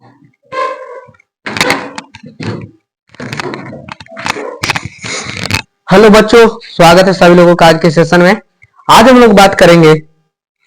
Hello बच्चों, स्वागत है सभी लोगों का आज के सेशन में। आज हम लोग बात करेंगे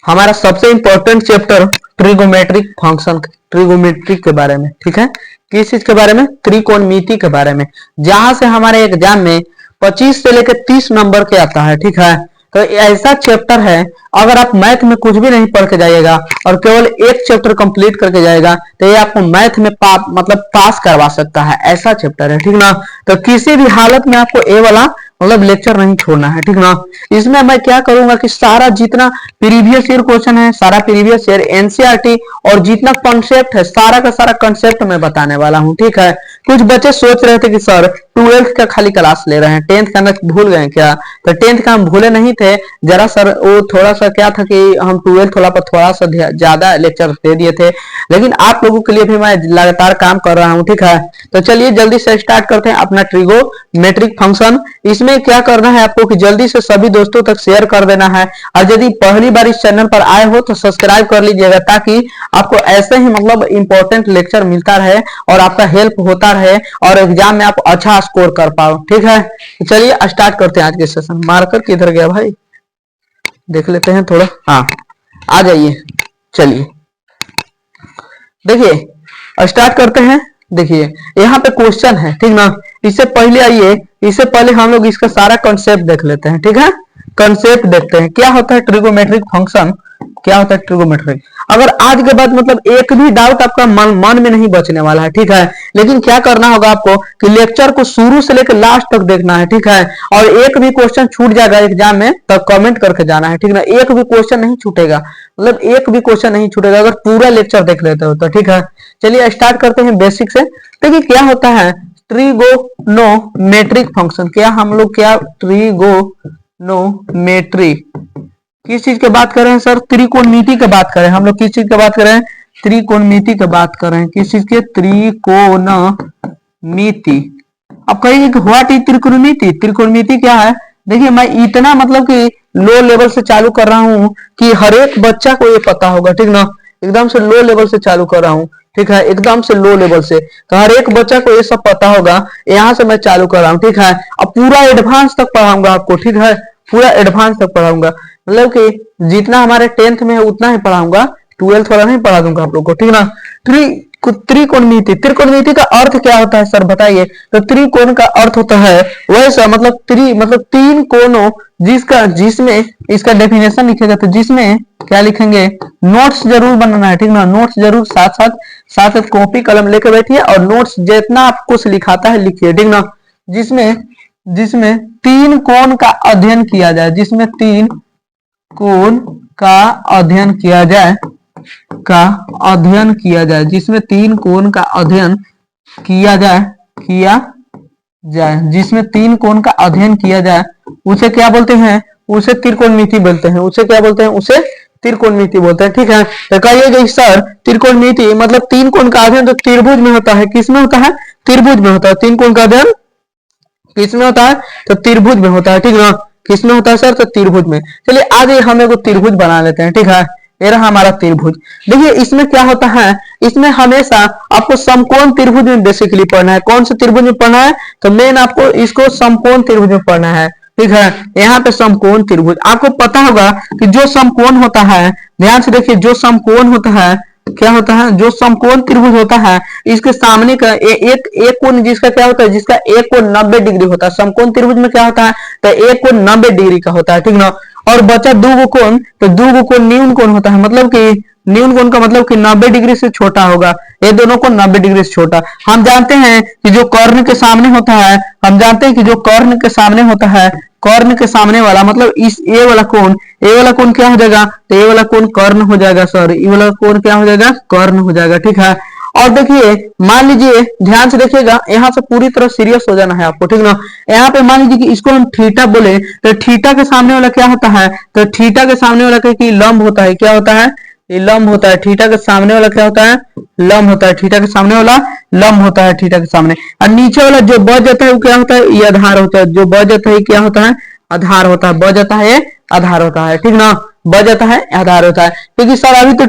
हमारा सबसे important chapter trigonometric function, trigonometric के बारे में। ठीक है, किस चीज के बारे में? त्रिकोणमिति के बारे में, जहां से हमारे एग्जाम में 25 से लेकर 30 नंबर के आता है। ठीक है, तो ऐसा चैप्टर है, अगर आप मैथ में कुछ भी नहीं पढ़ के जाइएगा और केवल एक चैप्टर कंप्लीट करके जाएगा तो ये आपको मैथ में मतलब पास करवा सकता है। ऐसा चैप्टर है, ठीक ना। तो किसी भी हालत में आपको ए वाला मतलब लेक्चर नहीं छोड़ना है, ठीक ना। इसमें मैं क्या करूंगा कि सारा जितना प्रीवियस ईयर क्वेश्चन है, सारा प्रीवियस ईयर एनसीईआरटी और जितना कॉन्सेप्ट है, सारा का सारा कॉन्सेप्ट मैं बताने वाला हूँ। ठीक है, कुछ बच्चे सोच रहे थे कि सर 12th का खाली क्लास ले रहे हैं, 10th का भूल गए क्या? तो 10th का हम भूले नहीं थे, जरा सर वो थोड़ा सा क्या था कि हम 12th वाला पर थोड़ा सा ज्यादा लेक्चर दे दिए थे, लेकिन आप लोगों के लिए भी मैं लगातार काम कर रहा हूँ। ठीक है, तो चलिए जल्दी से स्टार्ट करते हैं अपना ट्रिगोमेट्रिक फंक्शन। इसमें क्या करना है आपको कि जल्दी से सभी दोस्तों तक शेयर कर देना है, और यदि पहली बार इस चैनल पर आए हो तो सब्सक्राइब कर लीजिएगा, ताकि आपको ऐसे ही मतलब इंपॉर्टेंट लेक्चर मिलता रहे और आपका हेल्प होता रहे और एग्जाम में आप अच्छा स्कोर कर पाओ। ठीक है, तो चलिए स्टार्ट करते हैं आज के सेशन। मार्कर किधर गया भाई, देख लेते हैं थोड़ा। हाँ, आ जाइए, चलिए देखिए स्टार्ट करते हैं। देखिए यहाँ पे क्वेश्चन है, ठीक ना। इससे पहले आइए, इससे पहले हम लोग इसका सारा कॉन्सेप्ट देख लेते हैं। ठीक है, कॉन्सेप्ट देखते हैं क्या होता है ट्रिगोमेट्रिक फंक्शन, क्या होता है ट्रिगोमेट्रिक। अगर आज के बाद मतलब एक भी डाउट आपका मन में नहीं बचने वाला है, ठीक है। लेकिन क्या करना होगा आपको कि लेक्चर को शुरू से लेकर लास्ट तक देखना है, ठीक है। और एक भी क्वेश्चन छूट जाएगा एग्जाम में तो कमेंट करके जाना है, ठीक ना। एक भी क्वेश्चन नहीं छूटेगा, मतलब एक भी क्वेश्चन नहीं छूटेगा अगर पूरा लेक्चर देख लेते हो तो। ठीक है, चलिए स्टार्ट करते हैं बेसिक से। देखिए क्या होता है ट्रिगोनोमेट्रिक फंक्शन। क्या हम लोग क्या ट्रिगोनोमेट्रिक किस चीज की बात कर रहे हैं सर? त्रिकोणमिति की बात करें हम लोग। किस चीज की बात कर रहे हैं? त्रिकोणमिति की बात कर रहे हैं। किस चीज के? त्रिकोणमिति। अब कहेंगे कि व्हाट इज त्रिकोणमिति? त्रिकोणमिति क्या है? देखिए मैं इतना मतलब कि लो लेवल से चालू कर रहा हूं कि हर एक बच्चा को ये पता होगा, ठीक ना। एकदम से लो लेवल से चालू कर रहा हूं, ठीक है, एकदम से लो लेवल से, तो हर एक बच्चा को ये सब पता होगा। यहाँ से मैं चालू कर रहा हूँ, ठीक है। अब पूरा एडवांस तक पढ़ाऊंगा आपको, ठीक है, पूरा एडवांस तक पढ़ाऊंगा। मतलब कि जितना हमारे 10th में है उतना ही पढ़ाऊंगा, 12th वाला नहीं पढ़ा दूंगा आप लोग को, ठीक ना। त्रिकोणमिति, त्रिकोणमिति का अर्थ क्या होता है सर बताइए? तो त्रिकोण का अर्थ होता है वैसा मतलब मतलब तीन कोणों जिसका जिसमें इसका डेफिनेशन लिखेगा तो जिसमें क्या लिखेंगे? नोट्स जरूर बनाना है, ठीक ना। नोट्स जरूर साथ साथ कॉपी कलम लेके बैठिए और नोट्स जितना आपको लिखाता है लिखिए, ठीक ना। जिसमें तीन कोण का अध्ययन किया जाए, जिसमें तीन कोण का अध्ययन किया जाए, जिसमें तीन कोण का अध्ययन किया जाए, जिसमें तीन कोण का अध्ययन किया जाए, उसे क्या बोलते हैं? उसे त्रिकोणमिति बोलते हैं। उसे क्या बोलते हैं? उसे त्रिकोणमिति बोलते हैं, ठीक है। तो कहिएगा सर त्रिकोणमिति मतलब तीन कोण का अध्ययन तो त्रिभुज में होता है। किसमें होता है? त्रिभुज में होता है। तीन कोण का अध्ययन किसमें होता है? तो त्रिभुज में होता है, ठीक ना। किसमें होता है सर? तो त्रिभुज में। चलिए आज हम एक त्रिभुज बना लेते हैं, ठीक है। ये रहा हमारा त्रिभुज। देखिए इसमें क्या होता है, इसमें हमेशा आपको समकोण त्रिभुज में बेसिकली पढ़ना है। कौन से त्रिभुज में पढ़ना है? तो मेन आपको इसको समकोण त्रिभुज में पढ़ना है, ठीक है। यहाँ पे समकोण त्रिभुज आपको पता होगा कि जो समकोण होता है, ध्यान से देखिए, जो समकोण होता है क्या होता है? जो समकोण त्रिभुज होता है इसके सामने का एक कोण जिसका क्या होता है? जिसका एक कोण 90 डिग्री होता है। समकोण त्रिभुज में क्या होता है? तो एक कोण 90 डिग्री का होता है, ठीक ना। और बचा दो कोण, तो दो कोण न्यून कोण होता है। मतलब कि न्यून कोण का मतलब कि 90 डिग्री से छोटा होगा। ये दोनों को 90 डिग्री से छोटा। हम जानते हैं कि जो कर्ण के सामने होता है, हम जानते हैं कि जो कर्ण के सामने होता है, कर्ण के सामने वाला मतलब इस ए वाला कोण क्या हो जाएगा? तो ये वाला कोण कर्ण हो जाएगा सर। ये वाला कोण क्या हो जाएगा? कर्ण हो जाएगा, ठीक है। और देखिए मान लीजिए, ध्यान से देखिएगा, यहाँ से पूरी तरह सीरियस हो जाना है आपको, ठीक ना। यहाँ पे मान लीजिए कि इसको हम थीटा बोले, तो थीटा के सामने वाला क्या होता है? तो थीटा के सामने वाला क्या लंब होता है। क्या होता है? ये लंब होता है। थीटा के सामने वाला क्या होता है? लंब होता है। थीटा के सामने वाला लंब होता है, थीटा के सामने। और नीचे वाला जो बच जाता है वो क्या होता है? ये आधार होता है। जो बच जाता है क्या होता है? आधार होता है। बच जाता है ये आधार होता है, ठीक ना। बच जाता है आधार होता है। क्योंकि सर अभी तो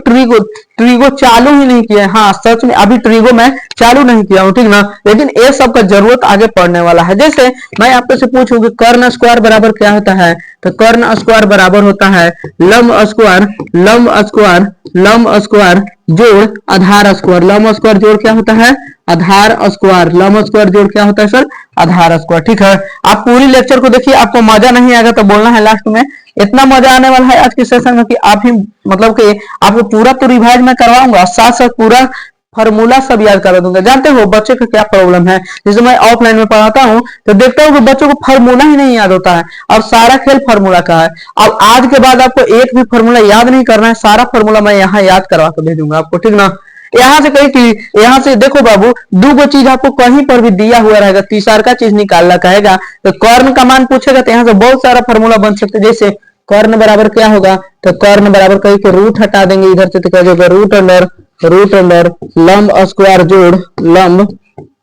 ट्रीगो चालू ही नहीं किया है। हाँ सच में अभी ट्रीगो मैं चालू नहीं किया हूँ, ठीक ना, लेकिन ये सब का जरूरत आगे पड़ने वाला है। जैसे मैं आपसे से पूछूं कि कर्ण स्क्वायर बराबर क्या होता है, तो कर्ण स्क्वायर बराबर होता है लंब स्क्वायर, लंब स्क्वायर, लंब स्क्वायर जोड़ आधार स्क्वायर। लंब स्क्वायर जोड़ क्या होता है, आधार स्क्वायर। लंब स्क्वायर जोड़ क्या होता है सर, आधार स्क्वायर। ठीक है, आप पूरी लेक्चर को देखिए, आपको मजा नहीं आएगा तो बोलना है लास्ट में। इतना मजा आने वाला है आज के सेशन में कि आप ही मतलब कि आपको पूरा तो रिवाइज मैं करवाऊंगा, साथ साथ पूरा फार्मूला सब याद करा दूंगा। जानते हो बच्चे का क्या प्रॉब्लम है, जैसे मैं ऑफलाइन में पढ़ाता हूँ तो देखता हूँ कि बच्चों को फार्मूला ही नहीं याद होता है और सारा खेल फार्मूला का है। अब आज के बाद आपको एक भी फार्मूला याद नहीं करना है, सारा फार्मूला मैं यहाँ याद करवा कर भेजूंगा आपको, ठीक ना। यहाँ से कहीं की यहाँ से देखो बाबू, दो गो चीज आपको कहीं पर भी दिया हुआ रहेगा, तीसरा का चीज निकालना कहेगा तो कर्ण का मान पूछेगा तो यहाँ से बहुत सारा फार्मूला बन सकते हैं। जैसे कर्ण बराबर क्या होगा, तो कर्ण बराबर कहीं के रूट हटा देंगे इधर से तो क्या होगा, रूट अंडर लंब स्क्वायर जोड़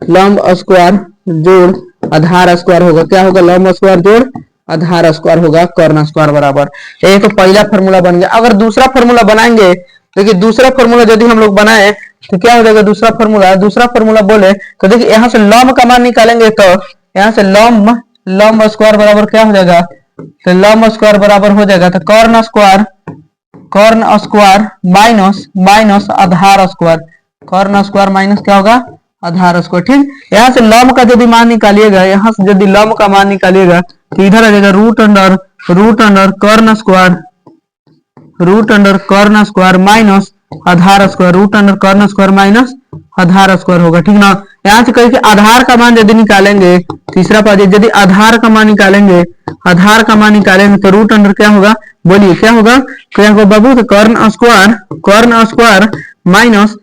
लंब स्क्वायर जोड़ आधार स्क्वायर होगा। क्या होगा, लंब स्क्वायर जोड़ आधार स्क्वायर होगा कर्ण स्क्वायर बराबर। ये तो पहला फार्मूला बन गया। अगर दूसरा फार्मूला बनाएंगे, देखिए दूसरा फार्मूला यदि हम लोग बनाए तो क्या हो जाएगा, दूसरा फार्मूला बोले तो देखिए यहाँ से लंब का मान निकालेंगे तो यहाँ से लंब स्क्वायर बराबर क्या हो जाएगा, तो लंब स्क्वायर बराबर हो जाएगा तो कर्ण स्क्वायर माइनस आधार स्क्वायर, कर्ण स्क्वायर माइनस क्या होगा, आधार स्क्वायर। ठीक, यहाँ से लंब का यदि मान निकालिएगा, यहाँ से यदि लंब का मान निकालिएगा तो इधर आ जाएगा रूट अंडर कर्ण स्क्वायर माइनस आधार स्क्वायर, रूट अंडर कर्ण स्क्वायर माइनस आधार स्क्वायर होगा। ठीक ना, यहाँ से कहीं आधार का मान यदि निकालेंगे, तीसरा पाज यदि आधार का मान निकालेंगे तो रूट अंडर क्या होगा, बोलिए क्या होगा, क्या होगा बाबू, तो कर्ण स्क्वायर माइनस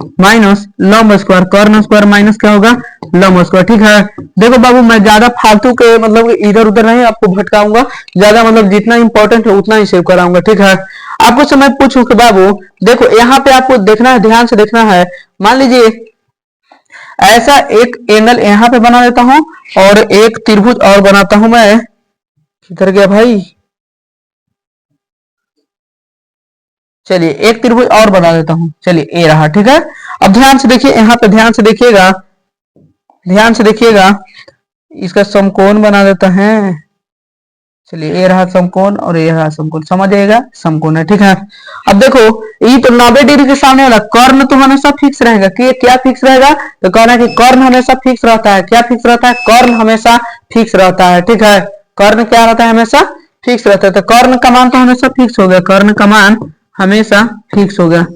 लंब स्क्वायर, कर्ण स्क्वायर माइनस क्या होगा, लंब स्क्वायर। ठीक है, देखो बाबू मैं ज्यादा फालतू के मतलब इधर उधर नहीं आपको भटकाऊंगा, ज्यादा मतलब जितना इंपॉर्टेंट है उतना ही सेव कराऊंगा। ठीक है, आपको से मैं पूछूं कि बाबू देखो यहाँ पे आपको देखना है, ध्यान से देखना है। मान लीजिए ऐसा एक एंगल यहाँ पे बना देता हूं और एक त्रिभुज और बनाता हूं मैं, किधर गया भाई, चलिए एक त्रिभुज और बना देता हूं, चलिए ए रहा। ठीक है, अब ध्यान से देखिए, यहाँ पे ध्यान से देखिएगा, इसका समकोण बना देता है। चलिए ये रहा समकोण और ये रहा समकोण, समझ आएगा, समकोण है। ठीक है, अब देखो ये तो 90 डिग्री के सामने वाला कर्ण तो हमेशा फिक्स रहेगा। कि क्या फिक्स रहेगा, तो कहना है कि कर्ण हमेशा फिक्स रहता है। क्या फिक्स रहता है, कर्ण हमेशा फिक्स रहता है। ठीक है, कर्ण क्या रहता है, हमेशा फिक्स रहता है। तो कर्ण का मान तो हमेशा फिक्स हो गया, कर्ण का मान हमेशा फिक्स हो गया,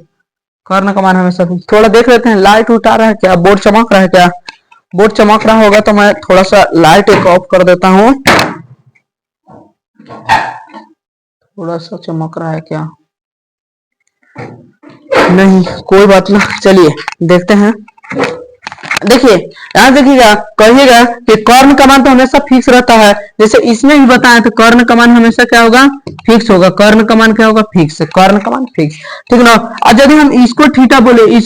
कर्ण का मान हमेशा फिक्स। थोड़ा देख लेते हैं, लाइट उठा रहा है क्या, बोर्ड चमक रहा है क्या, बोर्ड चमक रहा होगा तो मैं थोड़ा सा लाइट एक ऑफ कर देता हूँ, थोड़ा सा चमक रहा है क्या, नहीं कोई बात ना, चलिए देखते हैं। देखिए यहाँ देखिएगा, कहिएगा कि कर्ण का मान तो हमेशा फिक्स रहता है, जैसे इसमें भी बताया तो कर्ण का मान हमेशा क्या होगा, फिक्स होगा। कर्ण का मान क्या होगा, फिक्स, कर्ण का मान फिक्स। ठीक ना, और यदि हम इसको थीटा बोले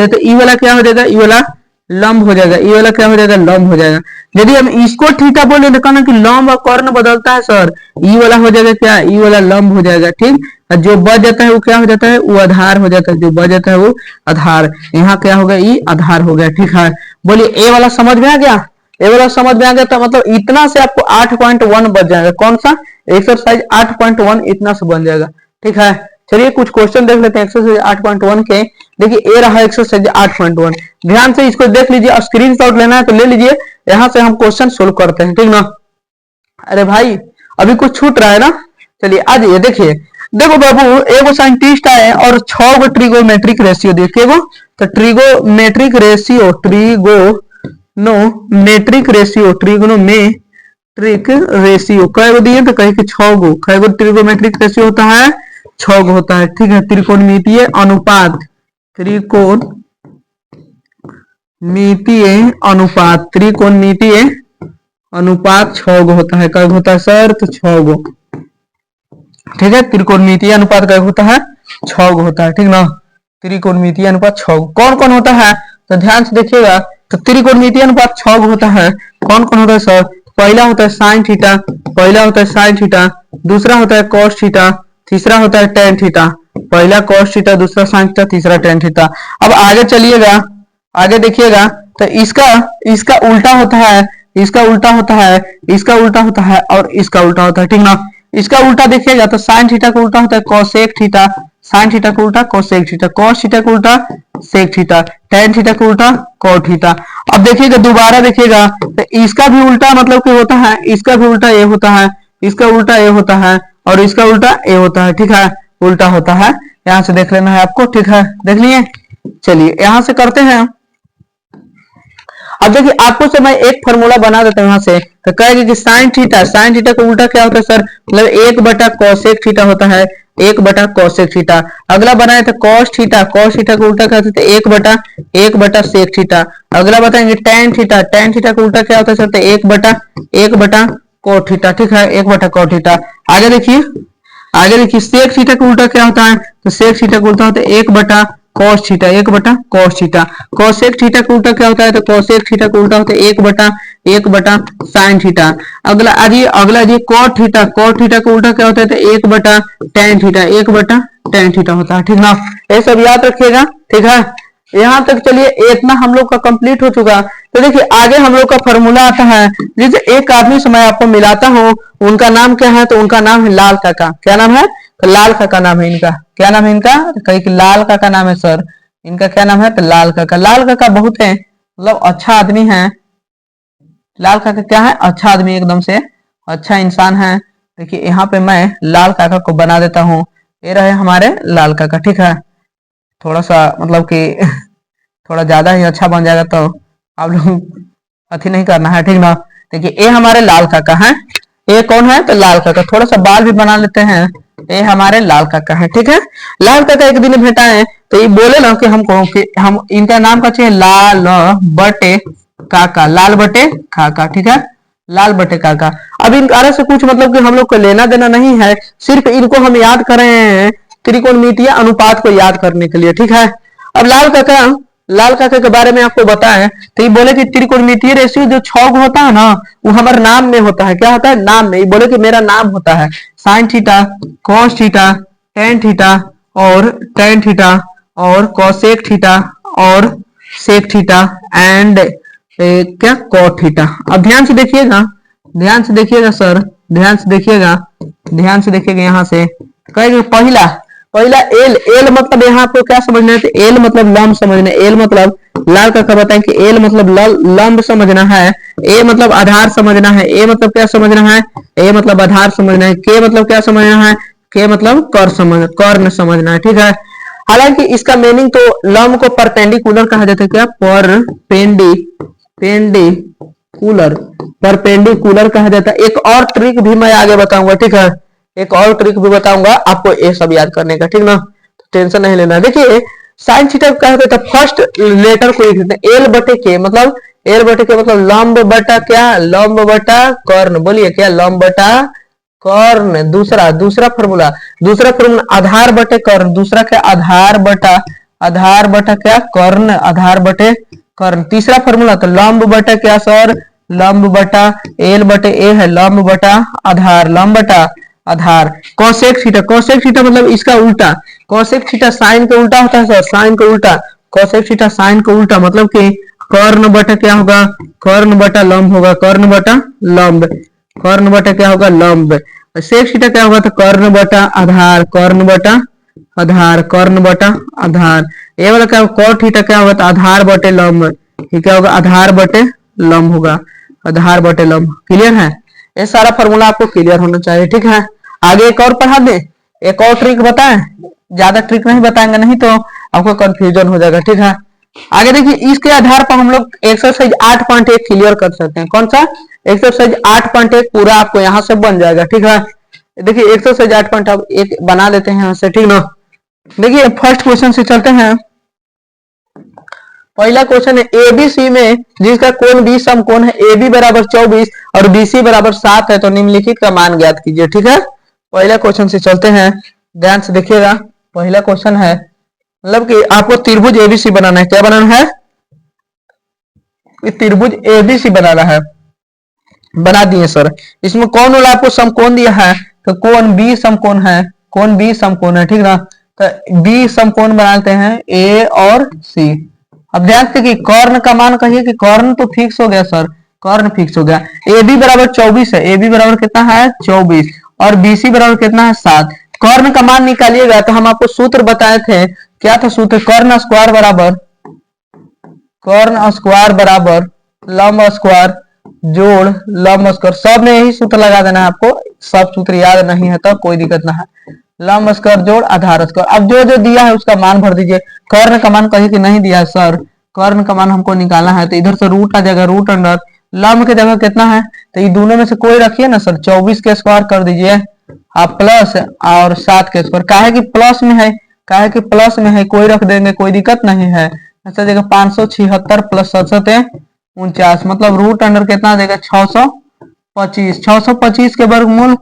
तो ई वाला क्या हो जाएगा, ई वाला लंब हो जाएगा, ई वाला क्या हो जाएगा, लंब हो जाएगा। यदि हम इसको थीटा बोले तो कहना कि लंब और कर्ण बदलता है सर, ई वाला हो जाएगा क्या, ई वाला लंब हो जाएगा। ठीक, और जो बच जाता है वो क्या हो जाता है, वो आधार हो जाता है, जो बच जाता है वो आधार। यहाँ क्या हो गया, ई आधार हो गया। ठीक है, बोलिए ए वाला समझ में आ गया, ए वाला समझ में आ गया तो मतलब इतना से आपको 8.1 बच जाएगा। कौन सा एक्सरसाइज 8.1 इतना से बन जाएगा। ठीक है, चलिए कुछ क्वेश्चन देख लेते हैं एक्सरसाइज 8.1 के। देखिए ए रहा एक्सरसाइज 8.1, ध्यान से इसको देख लीजिए, स्क्रीनशॉट लेना है तो ले लीजिए, यहां से हम क्वेश्चन सोल्व करते हैं। ठीक ना, अरे भाई अभी कुछ छूट रहा है ना, चलिए आ जाइए। देखिए देखो बाबू, एगो साइंटिस्ट आए और 6 गो ट्रिगोमेट्रिक रेशियो दिए, केगो, तो ट्रिगोमेट्रिक रेशियो कई दिए, तो कहीं के 6 गो, कई गो ट्रिगोमेट्रिक रेशियो होता है, 6 गो होता है। ठीक है, त्रिकोणमितीय अनुपात, त्रिकोणमितीय अनुपात 6 गो होता है। कई होता है सर, तो 6 गो। ठीक है, त्रिकोणमितीय अनुपात कई होता है, 6 गो होता है। ठीक ना, त्रिकोणमितीय अनुपात 6 गो। कौन कौन होता है, तो ध्यान से देखिएगा, तो त्रिकोणमितीय अनुपात 6 गो होता है। कौन कौन होता है सर, पहला होता है साइन थीटा, दूसरा होता है कॉस थीटा, तीसरा होता है टेन थीटा। पहला कॉस थीटा, दूसरा साइन थीटा, तीसरा टेन थीटा। अब आगे चलिएगा, आगे देखिएगा तो इसका इसका उल्टा होता है, इसका उल्टा होता है, इसका उल्टा होता है और इसका उल्टा होता है, ठीक ना। इसका उल्टा देखिएगा तो साइन थीटा का उल्टा होता है कोसेक थीटा, साइन थीटा का उल्टा कोसेक थीटा, कॉस थीटा का उल्टा सेक थीटा, टेन थीटा का उल्टा कॉट थीटा। अब देखिएगा दोबारा देखिएगा तो इसका भी उल्टा मतलब कि होता है, इसका भी उल्टा ये होता है, इसका उल्टा ये होता है और इसका उल्टा ये होता है, ठीक है, उल्टा होता है। यहां से देख लेना है आपको, ठीक है, देख लिए। चलिए यहां से करते हैं। अब देखिए आपको से मैं एक फॉर्मूला बना देता हूं यहां से, तो कहेगा कि साइन थीटा, साइन थीटा का उल्टा क्या होता है सर, मतलब एक बटा कोसेक थीटा होता है, एक बटा कोसेक थीटा। अगला बनाए थे कॉस थीटा, कॉस थीटा का उल्टा क्या होता है, एक बटा सेक थीटा। अगला बताएंगे टेन थीटा, टेन थीटा का उल्टा क्या होता है सर, एक बटा कोट थीटा, ठीक है, एक बटा कोट थीटा। आगे देखिए, आगे देखिए सेक थीटा का उल्टा क्या होता है, तो सेक थीटा का उल्टा होता है एक बटा कॉस थीटा, एक बटा कॉस थीटा। कोसेक थीटा का उल्टा क्या होता है, तो कोसेक थीटा का उल्टा होता है एक बटा साइन थीटा। अगला आइए, अगला आइए कॉट थीटा, कॉट थीटा का उल्टा क्या होता है, तो एक बटा टेन थीटा, एक बटा टेन थीटा होता है, ठीक ना। ये सब याद रखिएगा, ठीक है। यहाँ तक चलिए इतना हम लोग का कंप्लीट हो चुका। तो देखिए आगे हम लोग का फॉर्मूला आता है, जैसे एक आदमी से मैं आपको मिलाता हूँ, उनका नाम क्या है, तो उनका नाम है लाल काका। क्या नाम है, तो लाल काका नाम है इनका। क्या नाम है इनका, कहीं कि लाल काका नाम है सर, इनका क्या नाम है, तो लाल काका। लाल काका बहुत है मतलब अच्छा आदमी है, लाल काका क्या है, अच्छा आदमी, एकदम से अच्छा इंसान है। देखिए यहाँ पे मैं लाल काका को बना देता हूँ, ये रहे हमारे लाल काका, ठीक है। थोड़ा सा मतलब कि थोड़ा ज्यादा ही अच्छा बन जाएगा तो आप लोग अति नहीं करना है, ठीक ना। देखिए ये हमारे लाल काका है, ये कौन है, तो लाल काका। थोड़ा सा बाल भी बना लेते हैं, ये हमारे लाल काका है, ठीक है। लाल काका एक दिन भेटा है, तो ये बोले ना कि हमको कि हम इनका नाम का चाहिए लाल बटे काका, लाल बटे काका, ठीक है, लाल बटे काका। अब इन कार्य से कुछ मतलब कि हम लोग को लेना देना नहीं है, सिर्फ इनको हम याद कर रहे हैं त्रिकोणमितीय अनुपात को याद करने के लिए, ठीक है। अब लाल काका के बारे में आपको बताएं तो ये बोले कि त्रिकोणमितीय रेशियो जो 6 होता है ना, वो हमारे नाम में होता है। क्या होता है, नाम में। ये बोले कि मेरा नाम होता है sign theta, cos theta, tan theta और टेन थीटा और कोसेक थीटा और सेक थीटा एंड क्या कॉट थीटा। अब ध्यान से देखिएगा, ध्यान से देखिएगा सर, ध्यान से देखिएगा, ध्यान से देखिएगा। यहाँ से कहेंगे पहला पहला एल, एल मतलब यहाँ आपको क्या समझना है, तो एल मतलब लंब समझना है। एल मतलब लाल का बताएं कि एल मतलब लंब समझना है, ए मतलब आधार समझना है, ए मतलब क्या समझना है, ए मतलब आधार समझना है, के मतलब क्या समझना है, के मतलब कर्ण समझना है, ठीक है। हालांकि इसका मीनिंग तो लंब को परपेंडिकुलर कहा जाता है। क्या, पेंडिकुलर, परपेंडिकुलर कहा जाता है। एक और ट्रिक भी मैं आगे बताऊंगा, ठीक है, एक और ट्रिक भी बताऊंगा आपको ये सब याद करने का, ठीक ना, टेंशन नहीं लेना। देखिए साइन थीटा क्या होता है, फर्स्ट लेटर को लिख देते हैं एल बटे के, मतलब एल बटे के मतलब लंब बटा क्या, लंब बटा कर्ण। बोलिए क्या, लंब बटा कर्ण। दूसरा फॉर्मूला आधार बटे कर्ण। दूसरा क्या, आधार बटा क्या, कर्ण, आधार बटे कर्ण। तीसरा फॉर्मूला तो लंब बटा क्या सर, लंब बटा एल बटे ए है, लंब बटा आधार, लंब बटा आधार। कोसेक थीटा, कोसेक थीटा मतलब इसका उल्टा। कोसेक थीटा साइन का उल्टा होता है सर, साइन का उल्टा। कोसेक थीटा साइन का उल्टा मतलब कि कर्ण बटा क्या होगा, कर्ण बटा लंब होगा, कर्ण बटा लंब, कर्ण बटा क्या होगा, लंब। सेक थीटा क्या होगा, तो कर्ण बटा आधार, कर्ण बटा आधार, कर्ण बटा आधार। ये वाला क्या, कॉट थीटा क्या होगा, तो आधार बटे लंब। ये क्या होगा, आधार बटे लंब होगा, आधार बटे लंब। क्लियर है, ये सारा फॉर्मूला आपको क्लियर होना चाहिए, ठीक है। आगे एक और पढ़ा दे, एक और ट्रिक बताएं, ज्यादा ट्रिक नहीं बताएंगे नहीं तो आपको कंफ्यूजन हो जाएगा, ठीक है। आगे देखिए इसके आधार पर हम लोग एक्सरसाइज 8.1 क्लियर कर सकते हैं। कौन सा, एक्सरसाइज 8.1 पूरा आपको यहाँ से बन जाएगा, ठीक है। देखिए एक्सरसाइज 8.1 बना लेते हैं यहाँ से, ठीक ना। देखिए फर्स्ट क्वेश्चन से चलते हैं। पहला क्वेश्चन है एबीसी में जिसका कोण बी समकोण है, AB बराबर 24 और BC बराबर 7 है, तो निम्नलिखित का मान ज्ञात कीजिए, ठीक है। पहला क्वेश्चन से चलते हैं, ध्यान से देखिएगा। पहला क्वेश्चन है मतलब कि आपको त्रिभुज एबीसी बनाना है। क्या बनाना है, त्रिभुज एबीसी बनाना है। बना दिए सर। इसमें कौन वाला आपको समकोण दिया है, तो कोण बी समकोण है, कोण बी समकोण है, ठीक ना। तो बी समकोण बनाते हैं ए और सी। अब ध्यान से कि कर्ण का मान कहिए कि कर्ण तो फिक्स हो गया सर, कर्ण फिक्स हो गया। ए बी बराबर 24 है, ए बी बराबर कितना है 24, और बी सी बराबर कितना है 7। कर्ण का मान निकालिएगा तो हम आपको सूत्र बताए थे, क्या था सूत्र, कर्ण स्क्वायर बराबर, कर्ण स्क्वायर बराबर लंब स्क्वायर जोड़ लंब स्क्वायर। सब में यही सूत्र लगा देना है आपको, सब सूत्र याद नहीं है तो कोई दिक्कत ना है। लंब स्क्वायर जोड़ आधार स्क्वायर। अब जो जो दिया है उसका मान भर दीजिए। कर्ण का मान कहीं कि नहीं दिया है सर, कर्ण का मान हमको निकालना है, तो इधर से रूट आ जाएगा, रूट अंडर लंब की जगह कितना है, तो ये दोनों में से कोई रखिए ना सर, 24 के स्क्वायर कर दीजिए आप प्लस और 7 के स्क्वायर। काहे कि प्लस में है, काहे कि प्लस में है, कोई रख देंगे कोई दिक्कत नहीं है। ऐसा देगा 576 प्लस 7 मतलब रूट अंडर कितना देगा 625। 625 के वर्गमूल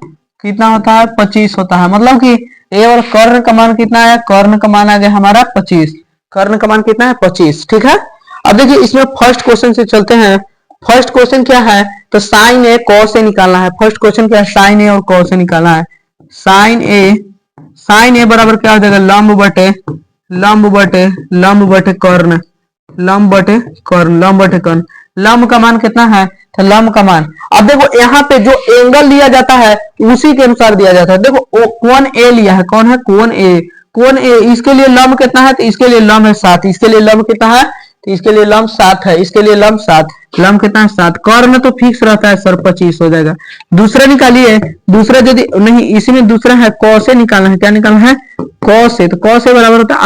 कितना होता है 25 होता है, मतलब कि ए और कर्ण का मान कितना है, कर्ण का मान आ गया हमारा 25, कर्ण का मान कितना है 25, ठीक है। अब देखिए इसमें फर्स्ट क्वेश्चन से चलते हैं। फर्स्ट क्वेश्चन क्या है, तो साइन ए कॉस से निकालना है। फर्स्ट क्वेश्चन क्या है, साइन ए और कॉस से निकालना है। साइन ए बराबर क्या हो जाएगा, लंब बटे कर्ण, लंब बटे कर्ण, लंब बटे कर्ण। लंब का मान कितना है, तो लंब का मान, अब देखो यहाँ पे जो एंगल लिया जाता है उसी के अनुसार दिया जाता है। देखो कोण ए लिया है, कौन है कोण ए, कोण ए, इसके लिए लंब कितना है, तो इसके लिए लंब है 7, इसके लिए लंब कितना है, तो इसके लिए लंब 7 है, इसके लिए लंब 7, लंब कितना है 7। कर्ण तो फिक्स रहता है सर 25 हो जाएगा। दूसरा निकालिए, दूसरा यदि नहीं इसी में दूसरा है कॉस निकालना है, क्या निकालना है कॉस, तो कॉस बराबर होता है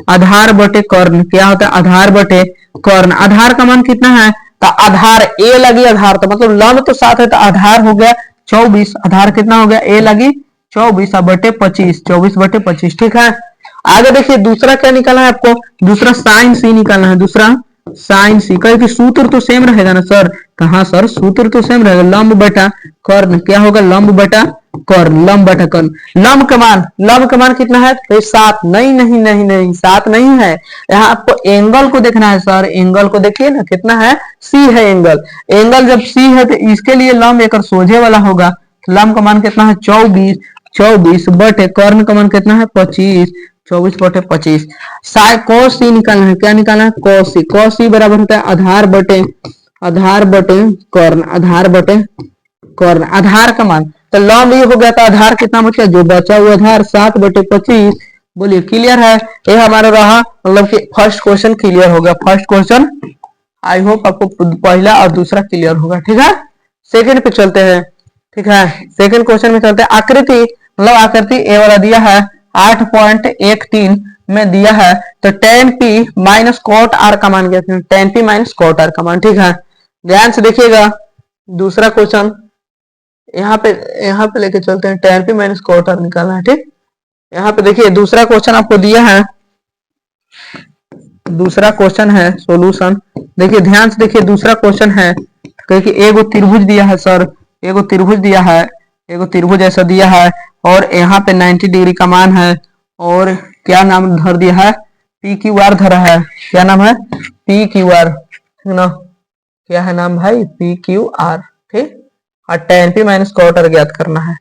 आधार बटे कर्ण, क्या होता है आधार बटे कर्ण। आधार का मान कितना है, तो आधार ए लगी आधार, तो मतलब लंब तो 7 है, तो आधार हो गया 24, आधार कितना हो गया ए लगी 24 बटे 25, 24 बटे 25, ठीक है। आगे देखिए दूसरा क्या निकालना है आपको, दूसरा साइन सी निकालना है, दूसरा साइन सी। कहीं कि सूत्र तो सेम रहेगा ना सर, कहा सर सूत्र तो सेम रहेगा, लंब बटा कर्ण, क्या होगा लंब बटा कर्ण, लंब बटा कर्ण। लंब का मान कितना है, तो 7, नहीं 7 नहीं है, यहाँ आपको एंगल को देखना है सर, एंगल को देखिए ना कितना है, सी है एंगल, एंगल जब सी है तो इसके लिए लंब एक सोझे वाला होगा, लंब का मान कितना है 24 बटे कर्ण का मान कितना है 25, 24 बटे 25। कॉस सी निकालना है, क्या निकालना है कॉस सी बराबर होता है आधार बटे कर्ण, आधार बटे कर्ण। आधार का मान, तो लंब ये हो गया था, आधार कितना बचा, जो बचा हुआ आधार 7 बटे 25। बोलिए क्लियर है, ये हमारा रहा, मतलब कि फर्स्ट क्वेश्चन क्लियर होगा। फर्स्ट क्वेश्चन आई होप आपको पहला और दूसरा क्लियर होगा, ठीक है। सेकंड पे चलते हैं, ठीक है। सेकंड क्वेश्चन में चलते हैं। आकृति, मतलब आकृति ए वाला दिया है 8.13 में दिया है, तो tan p minus cot R का मान क्या है, tan p minus cot R का मान, ठीक है। ध्यान से देखिएगा दूसरा क्वेश्चन, यहाँ पे लेके चलते हैं, tan p minus cot R निकालना है, ठीक। यहाँ पे देखिए दूसरा क्वेश्चन आपको दिया है, दूसरा क्वेश्चन है सॉल्यूशन। देखिए ध्यान से देखिए दूसरा क्वेश्चन है, क्योंकि एगो त्रिभुज दिया है सर, एगो त्रिभुज दिया है, एगो त्रिभुज ऐसा दिया है, और यहाँ पे 90 डिग्री का मान है, और क्या नाम धर दिया है पी क्यू आर धरा है, क्या नाम है पी क्यू आर, ठीक ना, क्या है नाम भाई पी क्यू आर, ठीक। और tan p minus cot R ज्ञात करना है।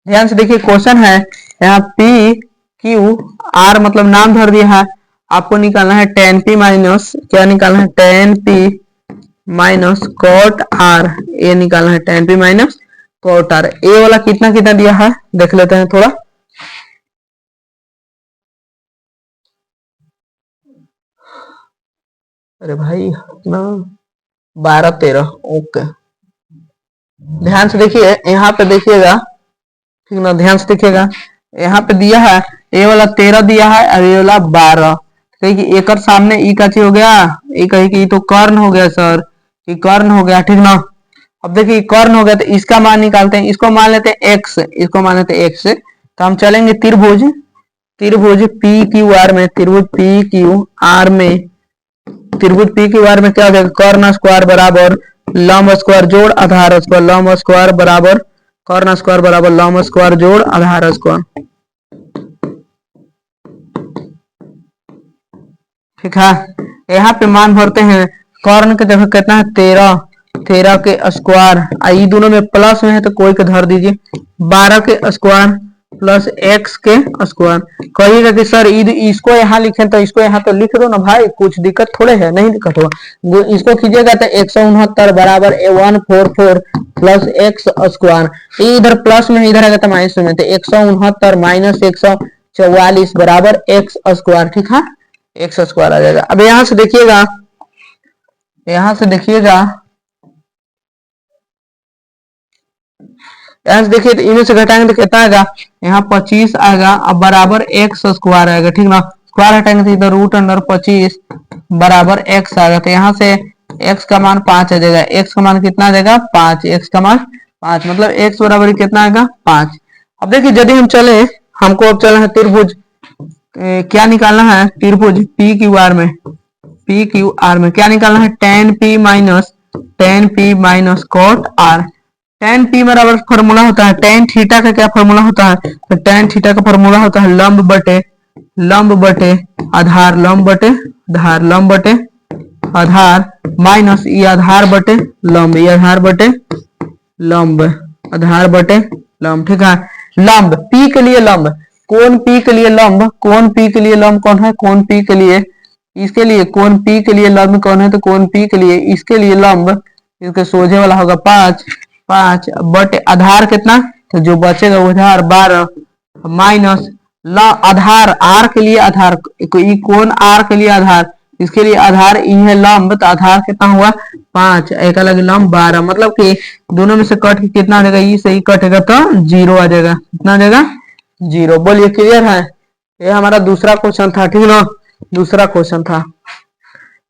ध्यान से देखिए क्वेश्चन है, यहाँ पी क्यू आर मतलब नाम धर दिया है, आपको निकालना है tan p माइनस, क्या निकालना है tan p minus cot R, A निकालना है tan p minus cot R. A वाला कितना कितना दिया है देख लेते हैं थोड़ा, अरे भाई ना 12 13, ओके। ध्यान से देखिए यहाँ पे देखिएगा, ठीक ना, ध्यान से देखिएगा यहाँ पे दिया है ए वाला 13 दिया है और ए वाला 12, कहीं कि एक सामने ई का हो गया, ये कहीं कि तो कर्ण हो गया सर, ये कर्ण हो गया, ठीक ना। अब देखिए कर्ण हो गया तो इसका मान निकालते हैं, इसको मान लेते हैं x, इसको मान लेते हैं x, तो हम चलेंगे त्रिभुज पी क्यू आर में, त्रिभुज पी क्यू आर में, त्रिभुज पी क्यू आर में क्या हो जाएगा, कर्ण स्क्वायर बराबर लंब स्क्वायर जोड़ आधार स्क्वायर, लंब स्क्वायर बराबर कर्ण स्क्वायर बराबर लंब स्क्वायर जोड़ आधार स्क्वायर, ठीक है। यहाँ पे मान भरते हैं, कर्ण की जगह कितना है 13 के स्क्वायर, ये दोनों में प्लस में है तो कोई के धर दीजिए, 12 के स्क्वायर प्लस एक्स के स्क्वायर। कहिएगा कि सर इसको यहाँ लिखे तो इसको यहाँ तो लिख दो ना भाई, कुछ दिक्कत थोड़े है, नहीं दिक्कत होगा। इसको कीजिएगा तो 169 बराबर 144 प्लस एक्स स्क्वायर, इधर प्लस में इधर आएगा तो माइनस में, तो 169 माइनस 144 बराबर एक्स स्क्वायर। ठीक है, एक्स स्क्वायर आ जाएगा। अब यहां से देखिएगा, यहां से देखिएगा, यहां से देखिए तो इनमें से घटाएंगे तो कितना आएगा, यहाँ 25 आएगा, अब बराबर एक्स स्क्वायर आएगा। ठीक ना, स्क्वायर हटाएंगे तो इधर रूट अंडर 25 बराबर एक्स आएगा, तो यहाँ से एक्स का मान 5 आ जाएगा। एक्स का मान कितना आ जाएगा, 5। एक्स का मान 5, मतलब एक्स बराबर कितना आएगा, 5। अब देखिए यदि हम चले, हमको अब चलना है त्रिभुज, क्या निकालना है, त्रिभुज पी क्यू आर में, पी क्यू आर में क्या निकालना है, tan P minus cot R. Tan P बराबर फॉर्मूला होता है, टेन थीटा का क्या फॉर्मूला होता है, तो टेन थीटा का फॉर्मूला होता है लंब बटे आधार, लंब बटे आधार, लंब बटे आधार माइनस ये आधार बटे लंब, ये आधार बटे लंब, आधार बटे लंब। ठीक है, लंब पी के लिए लंब, कोण पी के लिए लंब, कोण पी के लिए लंब कौन है, कोण पी के लिए, इसके लिए कोण पी के लिए लंब कौन है, तो कोण पी के लिए, इसके लिए लंब, इसके सोझे वाला होगा 5 बटे आधार कितना, तो जो बचेगा वो आधार 12 माइनस आधार आर के लिए आधार, कोण आर के लिए आधार, इसके लिए आधार ई है लंब, तो आधार कितना हुआ 5, एक अलग लंब 12, मतलब कि दोनों में से कट के कितना आ जाएगा, ई से ई कटेगा तो 0 आ जाएगा। कितना आ जाएगा, 0। बोलिए क्लियर है, ये हमारा दूसरा क्वेश्चन था। ठीक ना, दूसरा क्वेश्चन था।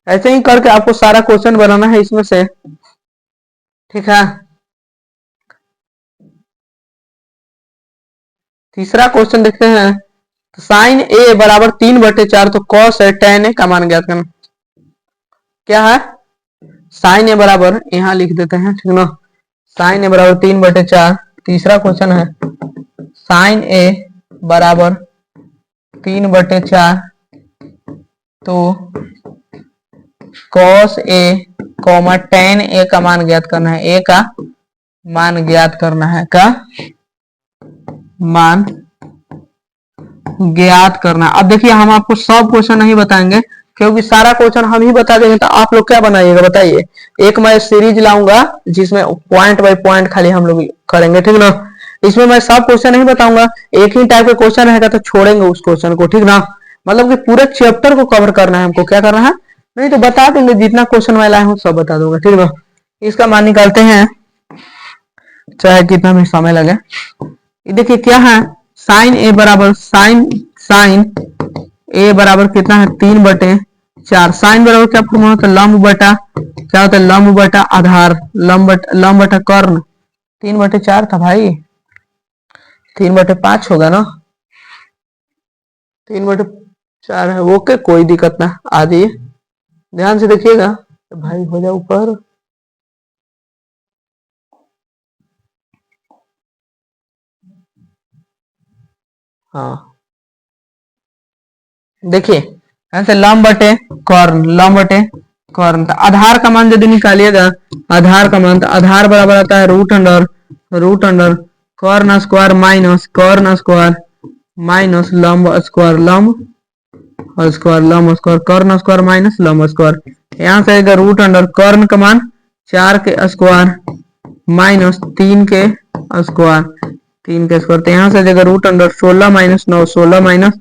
ऐसे ही करके आपको सारा क्वेश्चन बनाना है इसमें से। ठीक है, तीसरा क्वेश्चन देखते हैं, तो साइन ए बराबर 3/4, तो कॉस है टेन ए का मान ज्ञात करना। क्या है, साइन ए बराबर, यहां लिख देते हैं। ठीक ना, साइन ए बराबर 3/4। तीसरा क्वेश्चन है साइन ए बराबर 3/4, तो कॉस ए कॉमा टेन ए का मान ज्ञात करना है, ए का मान ज्ञात करना है, का मान ज्ञात करना। अब देखिए हम आपको सब क्वेश्चन नहीं बताएंगे, क्योंकि सारा क्वेश्चन हम ही बता देंगे तो आप लोग क्या बनाइएगा बताइए। एक मैं सीरीज लाऊंगा जिसमें पॉइंट बाय पॉइंट खाली हम लोग करेंगे। ठीक ना, इसमें मैं सब क्वेश्चन नहीं बताऊंगा, एक ही टाइप का क्वेश्चन रहेगा तो छोड़ेंगे उस क्वेश्चन को। ठीक ना, मतलब कि पूरे चैप्टर को कवर करना है हमको, क्या करना है, नहीं तो बता देंगे, जितना क्वेश्चन मैं लाया हूँ सब बता दूंगा। ठीक ना, इसका मान निकालते हैं चाहे कितना भी समय लगे। देखिए क्या है, साइन ए बराबर साइन ए बराबर कितना है, 3/4। साइन बराबर क्या फॉर्मूला होता है, लंब बटा, क्या होता है, लंब बटा आधार, लंब बटा कर्ण। 3/4 था भाई, 3/5 होगा ना, 3/4 है। ओके, कोई दिक्कत ना, आ जाइए ध्यान से देखिएगा भाई, हो जाए ऊपर। हाँ देखिए ऐसे लंब बटे कर्ण, लंब बटे कर्ण, तो आधार का मान यदि निकालिएगा, आधार का मान, तो आधार बराबर आता है रूट अंडर कर्ण स्क्वायर माइनस कर्ण स्क्वायर माइनस लंब स्क्वायर, लंब स्क्वायर कर्ण स्क्वायर माइनस लंब स्क्वायर। यहाँ से आएगा रूट अंडर कर्ण का मान 4 के स्क्वायर माइनस 3 के स्क्वायर, तो यहाँ से आएगा रूट अंडर 16 माइनस 9, 16 माइनस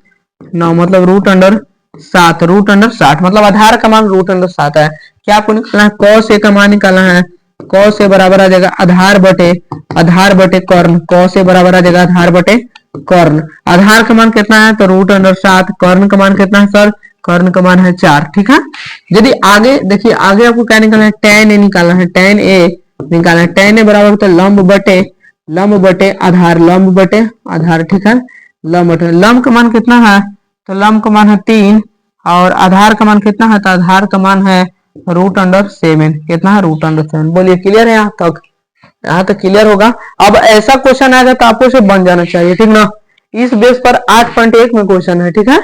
9 मतलब रूट अंडर 7, मतलब आधार का मान रूट अंडर 7 है। क्या आपको निकालना है, कॉस ए का मान निकालना है, कॉस ए बराबर आ जाएगा आधार बटे कर्ण, कॉस ए बराबर आ जाएगा आधार बटे कर्ण। आधार का मान कितना है, तो रूट अंडर 7, कर्ण का मान कितना है सर, कर्ण का मान है 4। ठीक है, यदि आगे देखिए, आगे आपको क्या निकालना है, टेन ए निकालना है, टेन ए टेन ए बराबर होता है लंब बटे आधार। ठीक है, लंब का मान कितना है, तो लंब का मान है 3, और आधार का मान कितना है, तो आधार का मान है रूट अंडर 7। कितना है, रूट अंडर 7। बोलिए क्लियर है, यहाँ तक क्लियर होगा। अब ऐसा क्वेश्चन आएगा तो आपको से बन जाना चाहिए। ठीक ना, इस बेस पर 8.1 में क्वेश्चन है। ठीक है,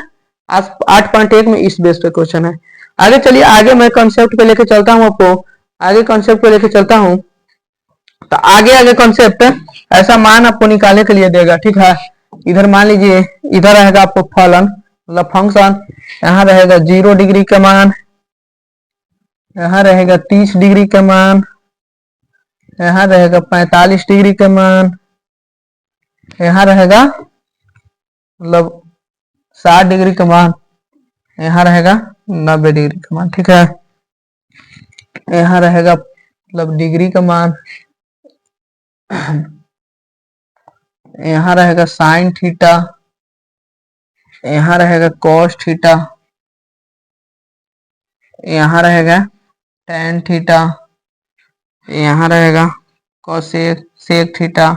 8.1 में इस बेस पे क्वेश्चन है। आगे चलिए, आगे मैं कॉन्सेप्ट पे लेके चलता हूँ आपको, आगे कॉन्सेप्ट पे लेके चलता हूँ। तो आगे कॉन्सेप्ट ऐसा मान आपको निकालने के लिए देगा। ठीक है, इधर मान लीजिए इधर रहेगा आपको फलन मतलब फंक्शन, यहाँ रहेगा 0 डिग्री का मान, यहाँ रहेगा 30 डिग्री का मान, यहाँ रहेगा 45 डिग्री का मान, यहाँ रहेगा मतलब 60 डिग्री का मान, यहाँ रहेगा 90 डिग्री का मान। ठीक है, यहाँ रहेगा मतलब डिग्री का मान, यहाँ रहेगा साइन थीटा, यहाँ रहेगा कॉस थीटा, यहाँ रहेगा टेन थीटा, यहाँ रहेगा कोसेक सेक थीटा,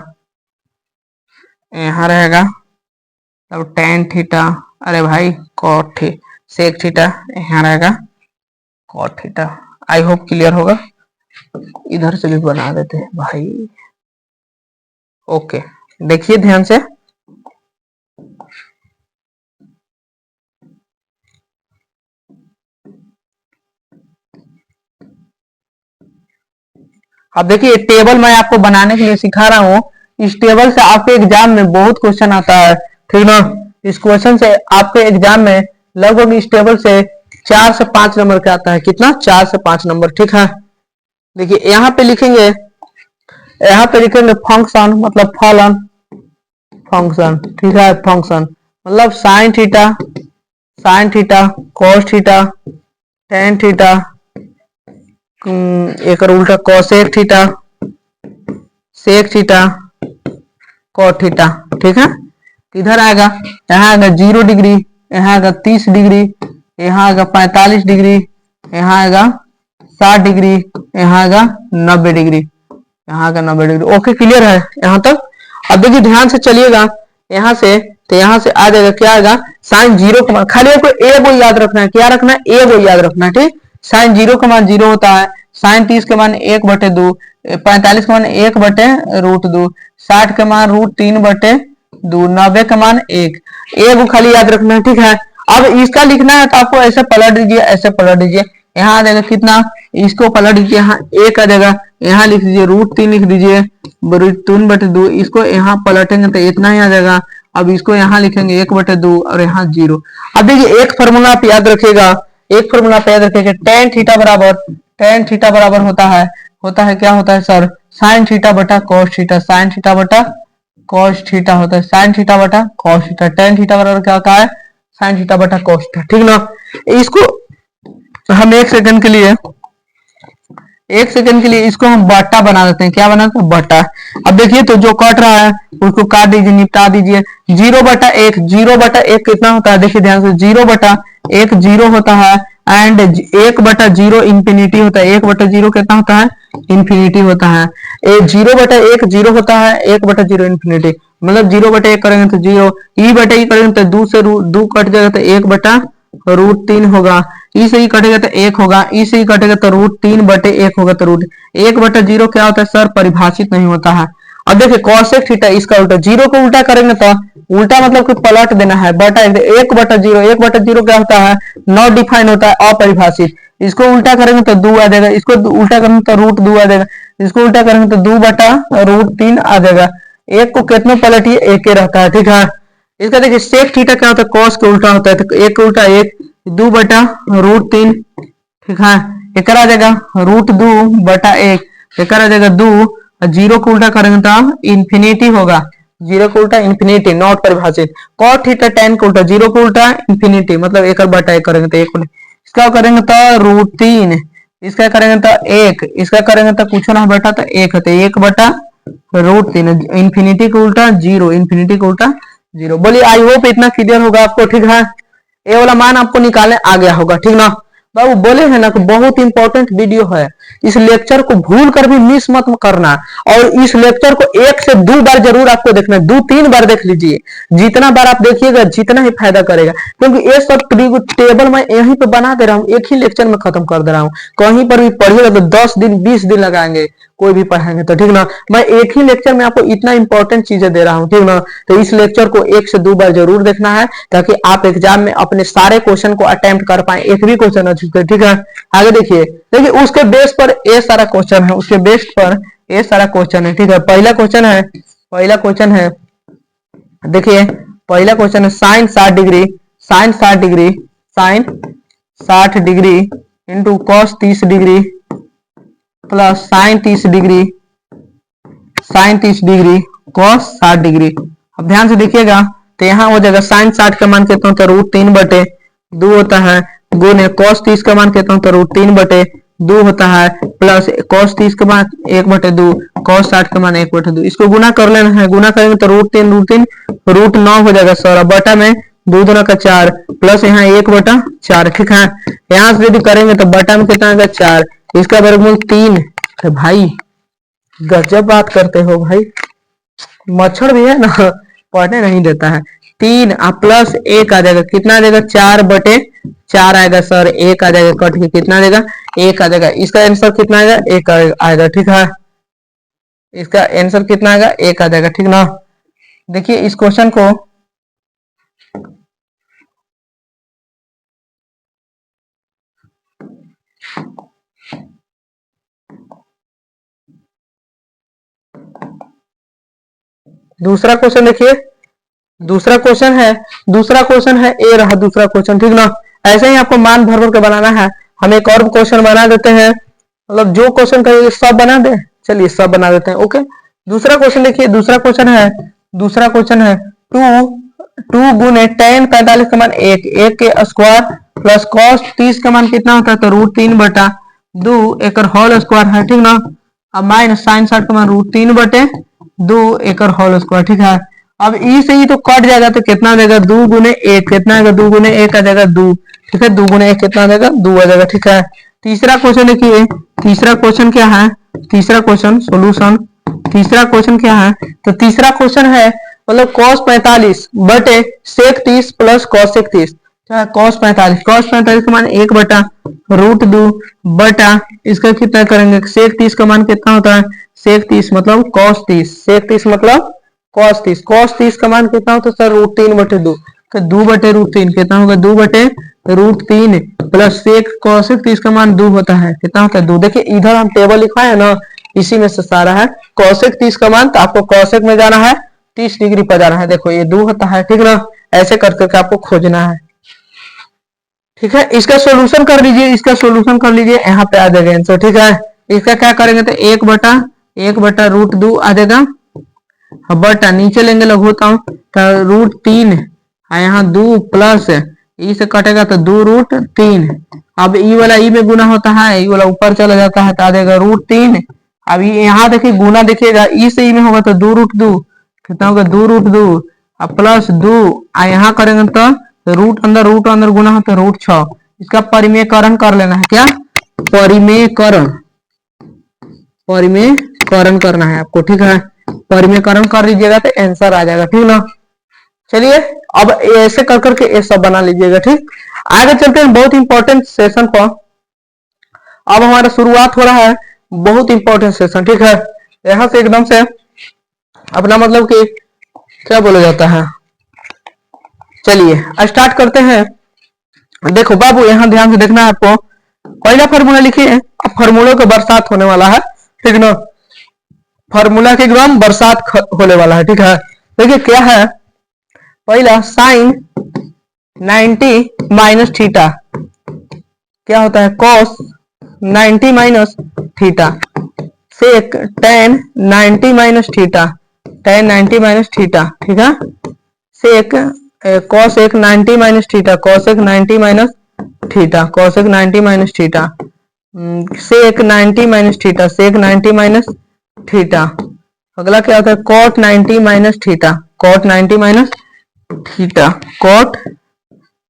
यहाँ रहेगा अब टेन थीटा, अरे भाई कॉट थी सेक थीटा, यहाँ रहेगा cot theta. I hope clear होगा। इधर से भी बना देते हैं भाई। ओके, देखिए ध्यान से, अब देखिए टेबल मैं आपको बनाने के लिए सिखा रहा हूँ। इस टेबल से आपके एग्जाम में बहुत क्वेश्चन आता है, ठीक ना। इस क्वेश्चन से आपके एग्जाम में लगभग इस टेबल से 4 से 5 नंबर का आता है। कितना? 4 से 5 नंबर। ठीक है, देखिए यहाँ पे लिखेंगे, यहाँ पे लिखेंगे फंक्शन मतलब फलन, फंक्शन। ठीक है, फंक्शन मतलब sine theta cos theta tan theta, एक उल्टा cosec theta sec theta cot theta. ठीक है, इधर आएगा, यहाँ आएगा 0 डिग्री, यहाँ आएगा 30 डिग्री, यहाँ आएगा 45 डिग्री, यहाँ आएगा 60 डिग्री, यहाँ आएगा 90 डिग्री, यहाँ आएगा 90 डिग्री। ओके, क्लियर है यहाँ तक। अब देखिए ध्यान से चलिएगा, यहाँ से तो यहाँ से आ जाएगा, क्या आएगा साइन 0 का मान, खाली आपको ए वो याद रखना है, क्या रखना है, ए वो याद रखना है। ठीक, साइन 0 का मान 0 होता है, साइन 30 के मान 1/2, 45 का मान 1/√2, 60 का मान √3/2, 90 का मान 1, ए वो खाली याद रखना है। ठीक है, अब इसका लिखना है तो आपको ऐसे पलट दीजिए, ऐसे पलट दीजिए, यहाँ आ जाएगा कितना, इसको पलट दीजिए, यहाँ 1 आ जाएगा, यहाँ लिख दीजिए √3 लिख दीजिए, √3/2, इसको यहाँ पलटेंगे तो इतना ही आ जाएगा। अब इसको यहाँ लिखेंगे 1/2 और यहाँ 0। अब देखिए एक फॉर्मूला आप याद रखिएगा, एक फॉर्मूला आप याद रखिएगा, टेन थीटा बराबर होता है क्या होता है सर, साइन थीटा बटा कॉस थीटा, साइन थीटा बटा कॉस थीटा होता है, साइन थीटा बटा कॉस थीटा, टेन थीटा बराबर क्या होता है, साइन थीटा बटा कॉस थीटा। ठीक ना, इसको हम एक सेकंड के लिए इसको हम बट्टा बना देते हैं, क्या बनाते हैं, बट्टा। अब देखिए तो जो कट रहा है उसको काट दीजिए, निपटा दीजिए। 0/1 कितना होता है, देखिए ध्यान से, 0/1 0 होता है, एंड 1/0 इंफिनिटी होता है, 1/0 कितना होता है, इंफिनिटी होता है। 0/1 0 होता है, 1/0 इंफिनिटी, मतलब 0/1 करेंगे तो 0, e/e करेंगे तो 2 से 2 कट जाएगा तो 1/√3 होगा, ई से ही कटेगा तो 1 होगा, ई से ही कटेगा तो √3/1 होगा, तो √1/0 क्या होता है सर, परिभाषित नहीं होता है। अब देखिए कॉसेक थीटा, इसका उल्टा, 0 को उल्टा करेंगे तो उल्टा मतलब कि पलट देना है, बटा 1/0 क्या होता है, नॉट डिफाइन होता है, अपरिभाषित। इसको उल्टा करेंगे तो 2 आ जाएगा, इसको उल्टा करेंगे तो √2 आ जाएगा, इसको उल्टा करेंगे तो 2/√3 आ जाएगा। एक को कितने पलटिए, एक ही रहता है। ठीक है, इसका देखिए सेक थीटा क्या होता है, कॉस के उल्टा होता है, तो एक के उल्टा 1, 2/√3। ठीक है, एक आ जाएगा √2/1, एक आ जाएगा 2, 0 को उल्टा करेंगे तो इंफिनिटी होगा, 0 को उल्टा इंफिनिटी, नॉट परिभाषित। कॉट थीटा टेन को उल्टा, 0 को उल्टा इंफिनिटी, मतलब 1/1 करेंगे तो 1, इसका करेंगे तो √3, इसका करेंगे तो 1, इसका करेंगे तो कुछ ना बेटा तो 1 है, 1/√3, इंफिनिटी को उल्टा 0, इंफिनिटी को उल्टा 0। बोलिए आई होप इतना क्लियर होगा आपको। ठीक है, ये वाला मान आपको निकालने आ गया होगा। ठीक ना बाबू, बोले हैं ना कि बहुत इंपॉर्टेंट वीडियो है, इस लेक्चर को भूल कर भी मिस मत करना, और इस लेक्चर को 1 से 2 बार जरूर आपको देखना है, 2-3 बार देख लीजिए, जितना बार आप देखिएगा जितना ही फायदा करेगा, क्योंकि ये सब टेबल मैं यहीं पे बना दे रहा हूँ, एक ही लेक्चर में खत्म कर दे रहा हूँ। कहीं पर भी पढ़िएगा तो 10 दिन 20 दिन लगाएंगे, कोई भी पढ़ाएंगे तो। ठीक ना, मैं एक ही लेक्चर में आपको इतना इंपॉर्टेंट चीजें दे रहा हूँ। ठीक ना, तो इस लेक्चर को 1 से 2 बार जरूर देखना है, ताकि आप एग्जाम में अपने सारे क्वेश्चन को अटेम्प्ट कर पाए, एक भी क्वेश्चन अच्छे से। ठीक है, आगे देखिए उसके बेस पर ये सारा क्वेश्चन है, उसके बेस पर ये सारा क्वेश्चन है। ठीक है, पहला क्वेश्चन है देखिए पहला क्वेश्चन है sine 60 degree, sine 60 degree, sine 60 degree into cos 30 degree plus sine 30 degree, sine 30 degree cos 60 degree. अब ध्यान से देखिएगा तो यहाँ हो जाएगा साइन 60 का मान कहता हूँ तो √3/2 होता है, गुने कॉस 30 का मान कहता हूँ तो √3/2 होता है, प्लस कॉस 30 का मान 1/2, कॉस 60 का मान 1/2। इसको गुना कर लेना है, गुना करेंगे तो √3 √9 हो जाएगा सर। अब बटा में 2 दूना का 4 प्लस यहाँ 1/4, ठीक है। यहाँ से यदि करेंगे तो बटा में कितना आएगा 4, इसका वर्गमूल 3। भाई गजब बात करते हो भाई, मच्छर भी है ना पढ़ने नहीं देता है। 3 प्लस 1 आ जाएगा, कितना आ जाएगा 4/4 आएगा सर, 1 आ जाएगा कट के, कितना आ जाएगा 1 आ जाएगा। इसका आंसर कितना आएगा 1 आएगा, ठीक है। इसका आंसर कितना आएगा 1 आ जाएगा, ठीक ना। देखिए इस क्वेश्चन को दूसरा क्वेश्चन देखिए, दूसरा क्वेश्चन है ए रहा दूसरा क्वेश्चन, ठीक ना। ऐसे ही आपको मान भर भर के बनाना है। हम एक और क्वेश्चन बना देते हैं, मतलब जो क्वेश्चन कहेंगे सब बना दे, चलिए सब बना देते हैं, ओके। दूसरा क्वेश्चन देखिए, दूसरा क्वेश्चन है 2 गुने tan 45 का मान 1 के स्क्वायर प्लस कॉस 30 का मान कितना होता है तो √3/2 एक होल स्क्वायर है, ठीक ना। अब माइनस साइन 60 का मान √3/2 एक होल स्क्वायर, ठीक है। अब ई से ही तो कट जाएगा तो कितना आ जाएगा 2 गुने 1, कितना आएगा 2 गुने 1 आ जाएगा 2, ठीक है। 2 गुने 1 कितना आ जाएगा 2 आ जाएगा, ठीक है। तीसरा क्वेश्चन देखिए, तीसरा क्वेश्चन क्या है, तीसरा क्वेश्चन सोल्यूशन, तीसरा क्वेश्चन क्या है तो तीसरा क्वेश्चन है मतलब cos 45 बटे sec 30 प्लस cos 30, cos 45 का मान 1/√2 बटा इसका कितना करेंगे sec 30 का मान कितना होता है, sec 30 मतलब cos 30, sec 30 मतलब cos 30 का मान कितना होता है सर √3/2, 2/√3 कितना होगा 2/√3 प्लस सेक cos 30 का मान 2 होता है, कितना होता है 2। देखिए इधर हम टेबल लिखवाए है ना, इसी में से सारा है। cos 30 का मान तो आपको cos में जाना है 30 डिग्री पर जाना है, देखो ये 2 होता है, ठीक ना। ऐसे कर करके आपको खोजना है, ठीक है। इसका सोल्यूशन कर लीजिए, इसका सोल्यूशन कर लीजिए, यहाँ पे आ जाएगा आंसर, ठीक है। इसका क्या करेंगे तो 1/√2 आ जाएगा, बटा नीचे लेंगे लघुत्तम तो √3 यहाँ 2 प्लस ई से कटेगा तो 2√3। अब ई वाला ई में गुना होता है, ई वाला ऊपर चला जाता है तो आ जाएगा √3। अब यहाँ देखिए गुना देखिएगा, ई से ई में होगा तो 2√2 कितना होगा 2√2 अब प्लस 2 यहाँ करेंगे तो रूट अंदर गुना होता है √6। इसका परिमेयकरण कर लेना है, क्या परिमेयकरण करना है आपको, ठीक है। परिमेयकरण कर लीजिएगा तो आंसर आ जाएगा, ठीक ना। चलिए अब ऐसे कर करके ये सब बना लीजिएगा, ठीक। आगे चलते हैं बहुत इंपॉर्टेंट सेशन पर। अब हमारा शुरुआत हो रहा है बहुत इंपॉर्टेंट सेशन, ठीक है। यहां से एकदम से अपना मतलब कि क्या बोला जाता है, चलिए स्टार्ट करते हैं। देखो बाबू यहाँ ध्यान से देखना है आपको, पहला फॉर्मूला लिखिए, फॉर्मूलों का बरसात होने वाला है, ठीक ना। फॉर्मूला के एकदम बरसात होने वाला है, ठीक है। देखिए क्या है, पहला साइन 90 माइनस थीटा क्या होता है cos 90 minus theta, sec tan 90 minus theta, tan 90 minus theta, ठीक है। Sec cos 90 minus theta, cos 90 minus theta, cos 90 minus theta, sec 90 minus theta, sec 90 minus theta. अगला क्या होता है cot 90 minus theta, cot 90 minus theta, cot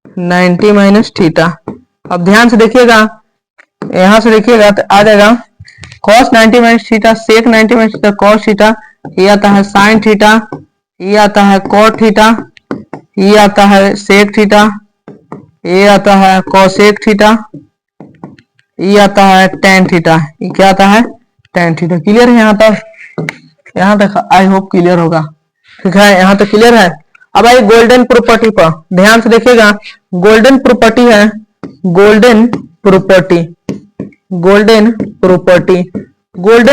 90 minus theta. अब ध्यान से देखिएगा, यहां से देखिएगा तो आ जाएगा cos 90 minus theta, sec 90 minus theta, cos theta, ये आता है sin थीटा, ये आता है cot थीटा, ये आता है sec थीटा, ये आता है cosec थीटा, ये आता है tan थीटा, ये क्या आता है tan थीटा। क्लियर है यहाँ तक आई होप क्लियर होगा, ठीक है। यहाँ तक क्लियर है। अब आइए गोल्डन प्रॉपर्टी पर ध्यान से देखिएगा, गोल्डन प्रॉपर्टी है, गोल्डन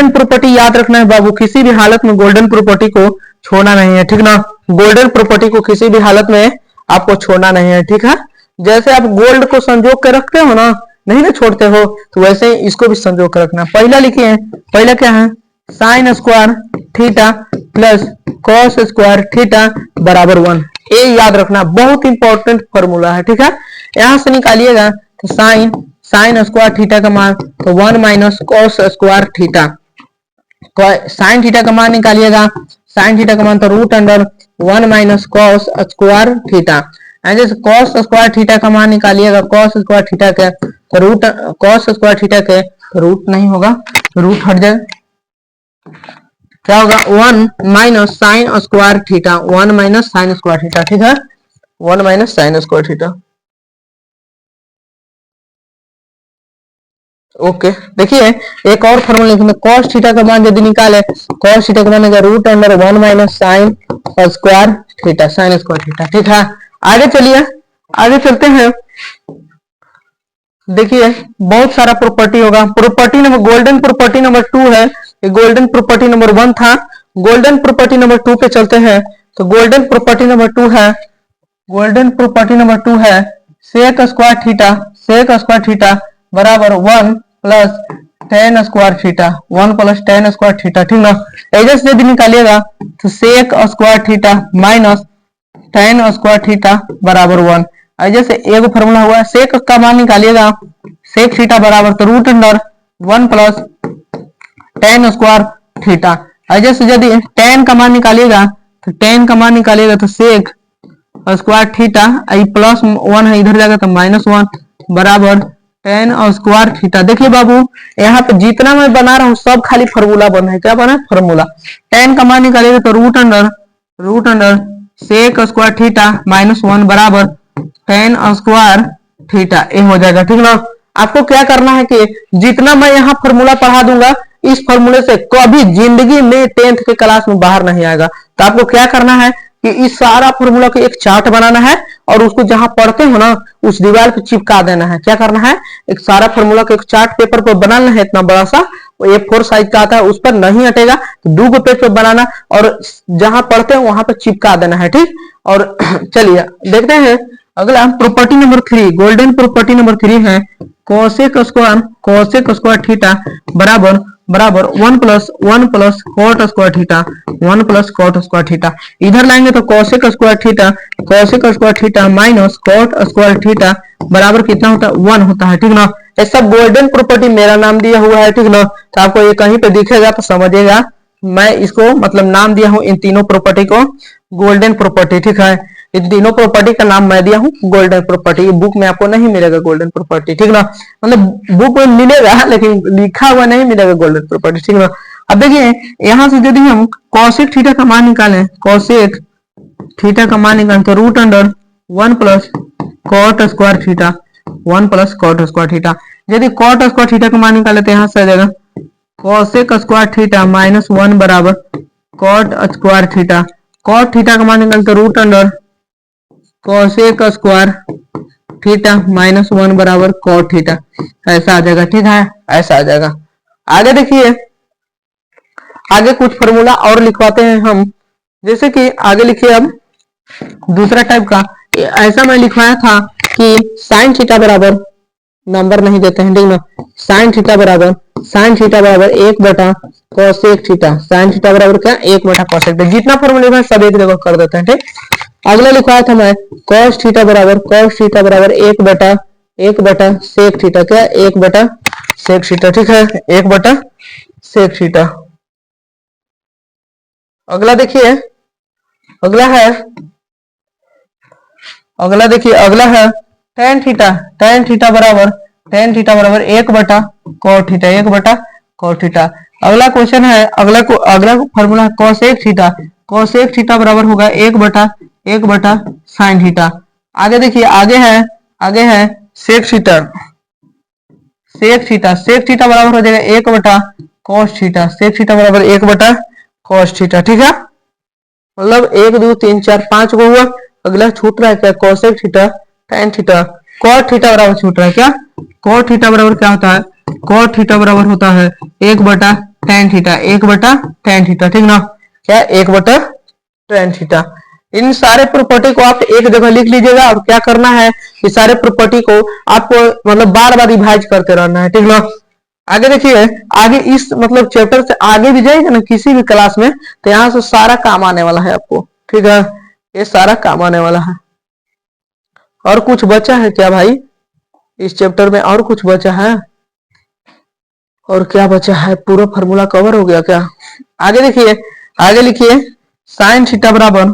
प्रॉपर्टी याद रखना है बाबू, किसी भी हालत में गोल्डन प्रॉपर्टी को छोड़ना नहीं है, ठीक ना। गोल्डन प्रॉपर्टी को किसी भी हालत में आपको छोड़ना नहीं है, ठीक है। जैसे आप गोल्ड को संजोग के रखते हो ना, नहीं ना छोड़ते हो, तो वैसे ही इसको भी संजोग के रखना। पहला लिखिए, पहला क्या है, sign square theta plus cos square theta बराबर 1। ये याद रखना, बहुत इंपॉर्टेंट फॉर्मूला है, ठीक है। यहां से निकालिएगा तो साइन स्क्वायर थीटा का मान तो 1 minus cos square theta. Sine theta का मान निकालिएगा, साइन थीटा का मान तो root under 1 minus cos square theta. जैसे कॉस स्क्वायर थीटा का मान निकालिएगा, कॉस स्क्वायर थीटा के तो रूट, कॉस स्क्वायर थीटा के रूट नहीं होगा, रूट हट जाए, क्या होगा 1 minus sine square theta, 1 minus sine square theta, ठीक है, 1 minus sine square theta. Okay, देखिए एक और फॉर्मूला लिखेंगे, cos थीटा का मान यदि निकाले, cos थीटा का मान है root under 1 minus sine square theta, sine square theta, ठीक है। आगे चलिए, आगे चलते हैं। देखिए बहुत सारा प्रॉपर्टी होगा, property number, golden property number 2 है, ये गोल्डन प्रॉपर्टी नंबर 1 था, गोल्डन प्रॉपर्टी नंबर 2 पे चलते हैं। तो गोल्डन प्रॉपर्टी नंबर 2 है, गोल्डन प्रॉपर्टी नंबर 2 है sec square theta, sec square theta बराबर 1 plus tan square theta, 1 plus tan square theta, ठीक ना। एजस यदि निकालिएगा तो sec square theta minus tan square theta बराबर 1। जैसे एक फॉर्मूला हुआ, सेक का मान निकालिएगा, सेक थीटा बराबर तो root under 1 plus tan square theta. जैसे यदि टेन का मान निकालिएगा तो टेन का मान निकालिएगा तो सेक स्क्वायर थीटा, प्लस 1 है इधर जाएगा तो माइनस 1 बराबर टेन स्क्वायर थीटा। देखिए बाबू यहाँ पे जितना मैं बना रहा हूँ सब खाली फॉर्मूला बना है, क्या बना है, फॉर्मूला। टेन का मान निकालिएगा तो root under sec square theta minus 1 बराबर टेन स्क्वायर थीटा, ये हो जाएगा, ठीक ना। आपको क्या करना है कि जितना मैं यहाँ फॉर्मूला पढ़ा दूंगा, इस फॉर्मूले से कभी जिंदगी में 10th के क्लास में बाहर नहीं आएगा। तो आपको क्या करना है कि इस सारा फॉर्मूला का एक चार्ट बनाना है और उसको जहां पढ़ते हो ना उस दीवार पे चिपका देना है। क्या करना है, एक सारा फॉर्मूला का एक चार्ट पेपर पर बनाना है, इतना बड़ा सा, वो A4 साइज का आता है, उस पर नहीं हटेगा, तो 2 पेज पे बनाना और जहां पढ़ते हैं वहां पे चिपका देना है, ठीक। और चलिए देखते हैं अगला property number 3, golden property number 3 है कोसेक स्क्वायर थीटा बराबर 1 plus cot square theta, 1 plus cot square theta. इधर लाएंगे तो cosec square theta minus cot square theta बराबर कितना होता है, 1 होता है, ठीक ना। ये सब गोल्डन प्रॉपर्टी मेरा नाम दिया हुआ है, ठीक ना। तो आपको ये कहीं पे दिखेगा तो समझिएगा मैं इसको मतलब नाम दिया हूं इन तीनों प्रॉपर्टी को गोल्डन प्रॉपर्टी, ठीक है। इन तीनों प्रॉपर्टी का नाम मैं दिया हूं गोल्डन प्रॉपर्टी। बुक में आपको नहीं मिलेगा गोल्डन प्रॉपर्टी, ठीक ना, मतलब बुक में मिलेगा लेकिन लिखा हुआ नहीं मिलेगा गोल्डन प्रॉपर्टी, ठीक ना। अब देखिए यहां से यदि हम कॉसेक थीटा का मान निकालें, कॉसेक थीटा का मान निकालें तो root under 1 plus cot square theta, 1 plus cot square theta. यदि कॉट स्क्वायर थीटा का मान निकाले तो यहां से आ जाएगा कॉसेक स्क्वायर थीटा माइनस 1 बराबर cot square theta. Cot theta का मान निकाले तो root under cosec square theta minus 1 बराबर कॉट थीटा, ऐसा आ जाएगा, ठीक है, ऐसा आ जाएगा। आगे देखिए, आगे कुछ फॉर्मूला और लिखवाते हैं हम, जैसे कि आगे लिखिए अब दूसरा टाइप का, ऐसा मैं लिखवाया था कि साइन थीटा बराबर, नंबर नहीं देते हैं, ठीक ना, साइन थीटा बराबर 1 बटा कोसेक थीटा, साइन थीटा बराबर क्या, 1 बटा कोसेक थीटा। जितना फॉर्मूला में सब एक जगह कर देते हैं, ठीक। अगला लिखवाया था मैं cos थीटा बराबर 1 बटा सेक थीटा, क्या 1 बटा सेक थीटा, ठीक है, 1 बटा सेक थीटा। अगला देखिए, अगला देखिए अगला है tan थीटा बराबर 1 बटा cot थीटा, 1 बटा cot थीटा। अगला क्वेश्चन है, अगला फॉर्मूला कोसेक थीटा बराबर होगा 1 बटा साइन थीटा। आगे देखिए, आगे है सेक थीटा बराबर हो जाएगा 1 बटा cos थीटा, सेक थीटा बराबर 1 बटा cos थीटा, ठीक है। मतलब 1 2 3 4 5 को हुआ। अगला छूट रहा है क्या, cosec theta tan theta. cot theta बराबर छूट रहा है क्या, cot थीटा बराबर क्या होता है, cot थीटा बराबर होता है 1 बटा tan थीटा, 1 बटा tan थीटा, ठीक ना, क्या 1 बटा tan थीटा। इन सारे प्रॉपर्टी को आप एक जगह लिख लीजिएगा। अब क्या करना है, इस सारे प्रॉपर्टी को आपको मतलब बार बार रिवाइज करते रहना है, ठीक ना। आगे देखिए, आगे इस मतलब चैप्टर से आगे भी जाएगा ना किसी भी क्लास में, तो यहाँ से सारा काम आने वाला है आपको, ठीक है, ये सारा काम आने वाला है। और कुछ बचा है क्या भाई इस चैप्टर में? और कुछ बचा है? और क्या बचा है? पूरा फॉर्मूला कवर हो गया क्या? आगे देखिए, आगे लिखिए, साइन थीटा बराबर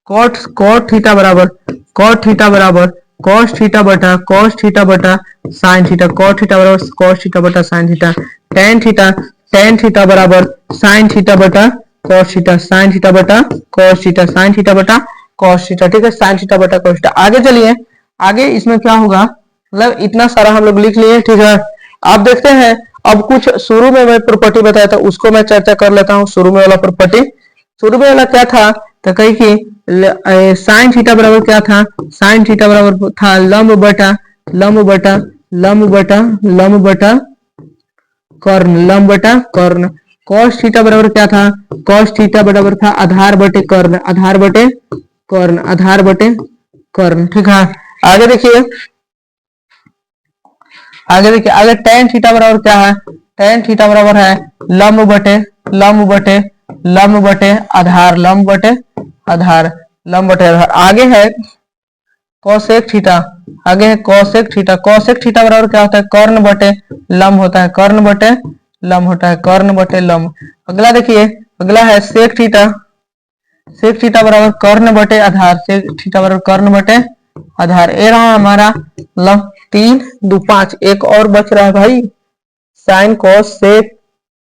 कॉट थीटा बराबर कॉस थीटा बटा साइन थीटा, कॉट थीटा बराबर कॉस थीटा बटा साइन थीटा, टेन थीटा बराबर साइन थीटा बटा कॉस थीटा, साइन थीटा बटा कॉस थीटा, साइन थीटा बटा कॉस थीटा, ठीक है, साइन थीटा बटा कॉस थीटा। आगे चलिए, आगे इसमें क्या होगा, मतलब इतना सारा हम लोग लिख लिए, ठीक है। आप देखते हैं, अब कुछ शुरू में मैं प्रॉपर्टी बताया था उसको मैं चर्चा कर लेता हूँ। शुरू में वाला प्रॉपर्टी, शुरू में वाला क्या था, तो कही कि साइन थीटा बराबर क्या था, साइन थीटा बराबर था लंब बटा कर्ण। कॉस थीटा बराबर क्या था, कॉस थीटा बराबर था आधार बटे कर्ण, ठीक है। आगे देखिए, आगे टेन थीटा बराबर क्या है, टेन थीटा बराबर है लंब बटे आधार। आगे है कोसेक थीटा, कोसेक थीटा बराबर क्या होता है, कर्ण बटे लंब होता है, अगला देखिए, अगला है सेक थीटा बराबर कर्ण बटे आधार। ये रहा हमारा लंब 3 2 5। एक और बच रहा है भाई, sine cos sec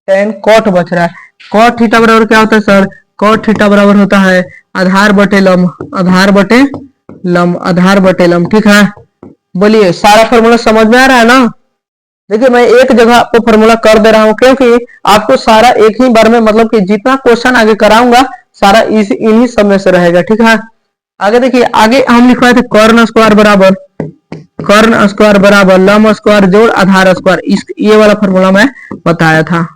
tan cot बच रहा है। कॉट थीटा बराबर क्या होता है सर, कॉट थीटा बराबर होता है आधार बटे लंब, ठीक है। बोलिए, सारा फॉर्मूला समझ में आ रहा है ना? देखिए, मैं एक जगह आपको फॉर्मूला कर दे रहा हूं क्योंकि आपको सारा एक ही बार में, मतलब कि जितना क्वेश्चन आगे कराऊंगा सारा इन्हीं सब में से रहेगा, ठीक है। आगे देखिए, आगे हम लिखवाए थे कर्ण स्क्वायर बराबर लंब स्क्वायर जोड़ आधार स्क्वायर, ये वाला फॉर्मूला मैं बताया था,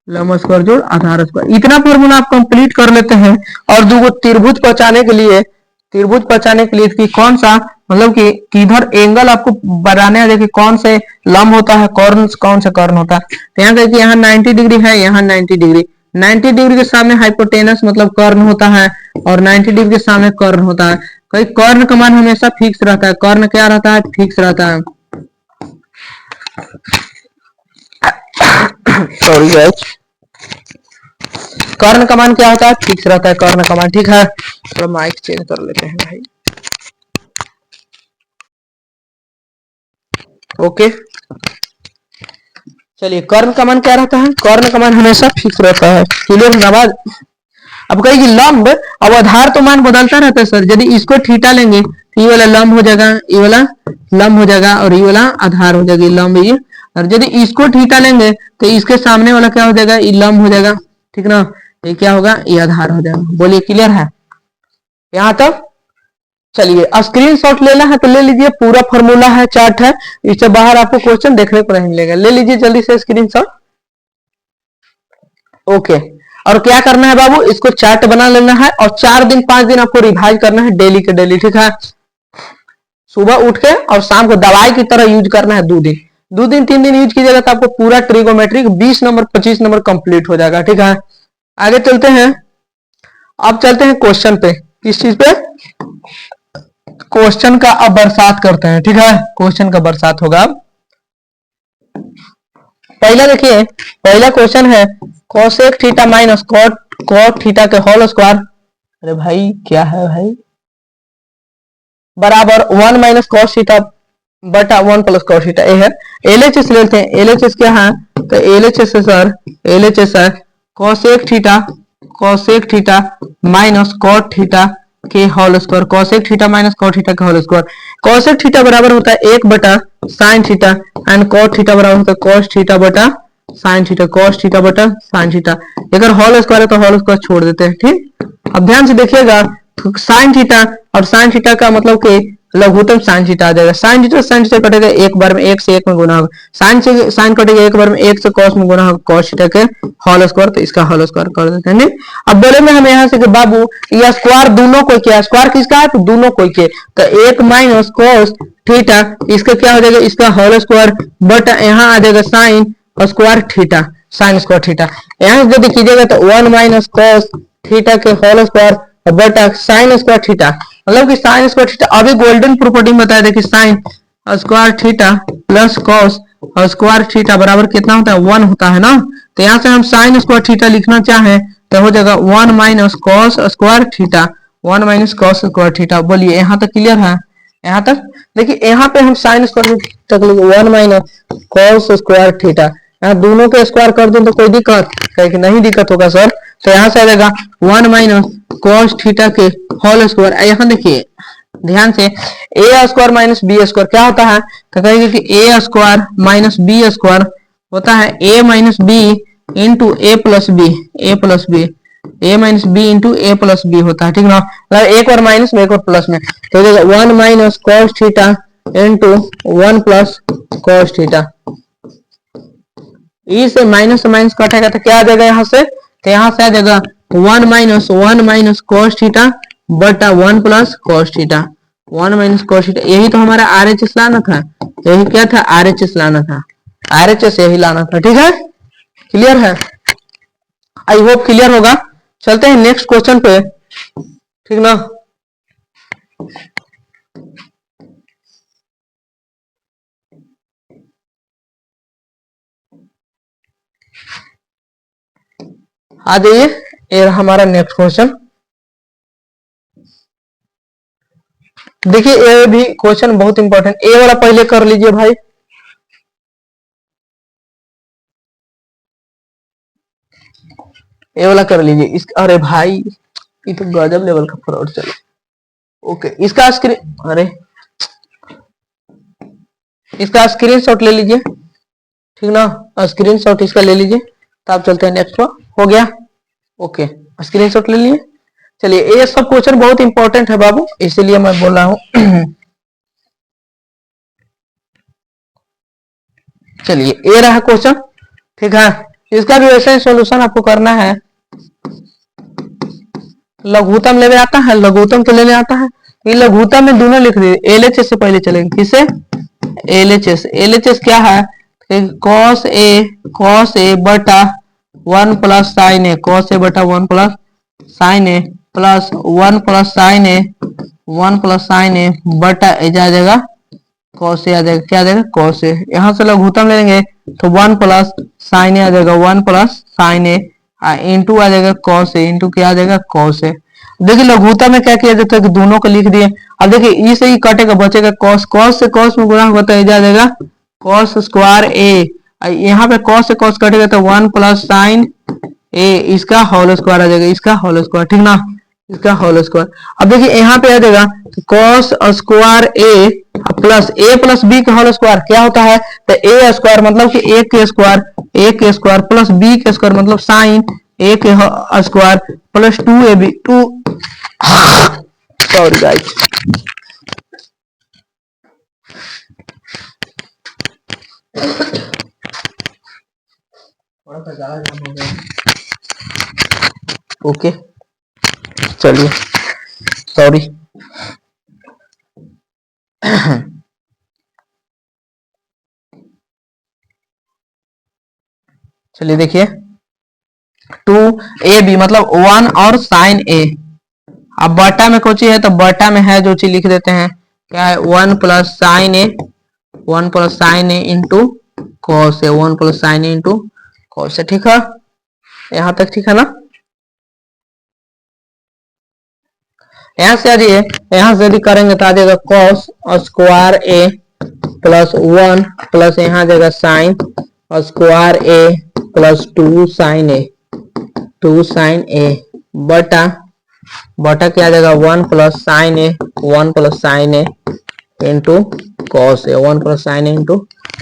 लंब स्क्वायर जोड़ आधार स्क्वायर। इतना फॉर्मूला आप कंप्लीट कर लेते हैं और दो त्रिभुज पहचाने के लिए कि कौन सा, मतलब कि किधर एंगल आपको बनाने हैं, देखिए कौन से लंब होता है, कौन सा कर्ण होता है। तो यहाँ देखिए, यहाँ 90 डिग्री है, यहाँ 90 डिग्री, 90 डिग्री के सामने हाइपोटेनस मतलब कर्ण होता है और 90 डिग्री के सामने कर्ण होता है। कहीं कर्ण का मान हमेशा फिक्स रहता है, कर्ण क्या रहता है, फिक्स रहता है। सॉरी गाइस, कर्ण का मान क्या होता है, फिक्स रहता है कर्ण का मान, ठीक है। थोड़ा माइक चेंज कर लेते हैं भाई, ओके। चलिए, कर्ण का मान क्या रहता है, कर्ण का मान हमेशा फिक्स रहता है, क्लियर है ना। अब कहेगी लंब, अब आधार तो मान बदलता रहता है सर, यदि इसको थीटा लेंगे तो ये वाला लंब हो जाएगा, ये वाला लंब हो जाएगा और ये वाला आधार हो जाएगी, लंब ये। और यदि इसको थीटा लेंगे तो इसके सामने वाला क्या हो जाएगा, ये लंब हो जाएगा, ठीक ना। ये क्या होगा, ये आधार हो जाएगा। बोलिए, क्लियर है यहाँ तक? चलिए, स्क्रीनशॉट लेना है तो ले लीजिए, पूरा फॉर्मूला है, चार्ट है, इससे बाहर आपको क्वेश्चन देखने को नहीं मिलेगा। ले लीजिए जल्दी से स्क्रीनशॉट, ओके। और क्या करना है बाबू, इसको चार्ट बना लेना है और 4 दिन 5 दिन आपको रिवाइज करना है डेली के डेली, ठीक है। सुबह उठ के और शाम को दवाई की तरह यूज करना है, 2 दिन 3 दिन यूज कीजिएगा तो आपको पूरा ट्रिगोमेट्रिक 20 नंबर 25 नंबर कंप्लीट हो जाएगा, ठीक है। आगे चलते हैं, अब चलते हैं क्वेश्चन पे। किस चीज पे? क्वेश्चन का अब बरसात करते हैं, ठीक है, क्वेश्चन का बरसात होगा। पहला देखिए, पहला क्वेश्चन है cosec theta minus cot theta के होल स्क्वायर। अरे भाई क्या है भाई, बराबर 1 माइनस कॉस थीटा बटा 1 प्लस कॉस थीटा। ये है एलएचएस, लेते हैं एलएचएस क्या है, तो एलएचएस है सर, एलएचएस है cosec theta minus cot theta के whole square, cosec theta minus cot theta के होल स्क्वायर। कोसेक थीटा बराबर होता है 1 बटा sine theta and cot theta बराबर होता है कॉस थीटा बटा साइन थीटा, कॉस थीटा बटा साइन थीटा। अगर होल स्क्वायर है तो होल स्क्वायर छोड़ देते हैं, ठीक। अब ध्यान से देखिएगा, साइन थीटा और साइन थीटा का मतलब कि लघुत्तम साइन थीटा आ जाएगा। साइन थीटा कटेगा एक बार में, एक से एक में गुना होगा। साइन से साइन कटेगा एक बार में, एक से कॉस में गुना होगा कॉस थीटा के होल स्क्वायर, तो इसका होल स्क्वायर कर देते हैं। अब बोलेंगे हम यहाँ से कि बाबू ये स्क्वायर दोनों को क्या, स्क्वायर किसका है, तो दोनों को के, तो एक माइनस कॉस थीटा इसका क्या हो जाएगा, इसका होल स्क्वायर, बट यहाँ आ जाएगा sign square theta, sine square theta. यहाँ से यदि कीजिएगा तो 1 माइनस कॉस थीटा के होल स्क्वायर बटा साइन स्क्वायर थीटा, मतलब कि साइन स्क्वायर थीटा अभी गोल्डन प्रॉपर्टी में बताया था कि sign square theta plus cos square theta बराबर कितना होता है, 1 होता है ना। तो यहाँ से हम साइन स्क्वायर थीटा लिखना चाहें तो हो जाएगा 1 minus cos square theta, 1 minus cos square theta. बोलिए यहाँ तक क्लियर है? यहाँ तक देखिए, यहाँ पे हम साइन स्क्वायर तक 1 माइनस कॉस स्क्वायर थीटा, यहाँ दोनों के स्क्वायर कर दें तो कोई दिक्कत कहीं नहीं, दिक्कत होगा सर। तो यहाँ से आ जाएगा 1 माइनस कॉस थीटा के होल स्क्वायर। यहाँ देखिए ध्यान से, ए स्क्वायर माइनस बी स्क्वायर क्या होता है, तो कहेंगे कि ए स्क्वायर माइनस बी स्क्वायर होता है ए माइनस बी इंटू ए प्लस बी, ए प्लस बी, ए माइनस बी इंटू ए प्लस बी होता है, ठीक ना। मतलब एक बार माइनस में एक बार प्लस में, तो 1 minus cos theta into 1 plus cos theta. E से माइनस कटेगा तो क्या आ जाएगा यहाँ से, तो यहाँ से आ जाएगा 1 माइनस कॉस थीटा बटा 1 plus cos theta, 1 minus cos theta. यही तो हमारा आरएचएस लाना था, यही क्या था, आरएचएस लाना था, आरएचएस यही लाना था, ठीक है। क्लियर है? आई होप क्लियर होगा। चलते हैं नेक्स्ट क्वेश्चन पे, ठीक ना। आ जाइए, ये हमारा नेक्स्ट क्वेश्चन। देखिए ये भी क्वेश्चन बहुत इंपॉर्टेंट, ए वाला पहले कर लीजिए भाई। ए वाला कर लीजिए इस, अरे भाई ये तो गजब लेवल का फ्रॉड चले। ओके, इसका स्क्रीन, अरे इसका स्क्रीनशॉट ले लीजिए, ठीक ना, स्क्रीनशॉट इसका ले लीजिए। तो आप चलते हैं नेक्स्ट पर, हो गया। ओके, स्क्रीनशॉट ले लिए। चलिए, ये सब क्वेश्चन बहुत इंपॉर्टेंट है बाबू, इसीलिए मैं बोल रहा हूं। चलिए, ये रहा क्वेश्चन, ठीक है। इसका भी वैसे ही सॉल्यूशन आपको करना है। लघुत्तम लेने आता है, लघुत्तम के लेने आता है, ये लघुत्तम में दोनों लिख दिए। एलएचएस से पहले चलेंगे, किसे, एलएचएस। एलएचएस क्या है, कॉस ए बटा 1 plus sign A, cos A बटा 1 प्लस साइन ए प्लस 1 प्लस साइन ए, 1 प्लस साइन ए बटा ए जा जाएगा कॉस ए, आ जाएगा क्या आ जाएगा, कॉस ए। यहाँ से लघुत्तम लेंगे तो 1 प्लस साइन ए आ जाएगा, 1 प्लस साइन ए इंटू आ जाएगा कॉस ए, इंटू क्या आ जाएगा, कॉस ए। देखिए लघुत्तम में क्या किया जाता है कि दोनों को लिख दिए। अब देखिए ई से ही कटेगा, बचेगा कॉस, कॉस से कॉस में गुणा होगा तो आ जाएगा कॉस स्क्वायर ए। यहाँ पे कॉस से कॉस कटेगा तो 1 प्लस साइन ए, इसका होल स्क्वायर आ जाएगा, इसका होल स्क्वायर, ठीक ना, इसका होल स्क्वायर। अब देखिए यहाँ पे आ जाएगा कॉस स्क्वायर ए प्लस बी का होल स्क्वायर क्या होता है, तो ए स्क्वायर मतलब कि ए के स्क्वायर प्लस बी के स्क्वायर मतलब साइन ए के square plus 2ab, sorry guys, थोड़ा सा ज्यादा काम हो गया। ओके चलिए, सॉरी। चलिए देखिए 2ab मतलब 1 और साइन ए। अब बटा में कोची है तो बटा में है जो चीज लिख देते हैं, क्या है 1 plus sign A, 1 plus sign A into cos A, 1 plus sign A into cos A, ठीक है। यहां तक ठीक है ना। यहां से आ जाइए, यहां से यदि करेंगे तो आ जाएगा कॉस स्क्वायर ए प्लस 1 प्लस यहाँ आ जाएगा साइन स्क्वायर ए प्लस 2 साइन ए, 2 साइन ए बटा बटा क्या आ जाएगा 1 plus sign A, 1 plus sign A into cos A, 1 plus sign A into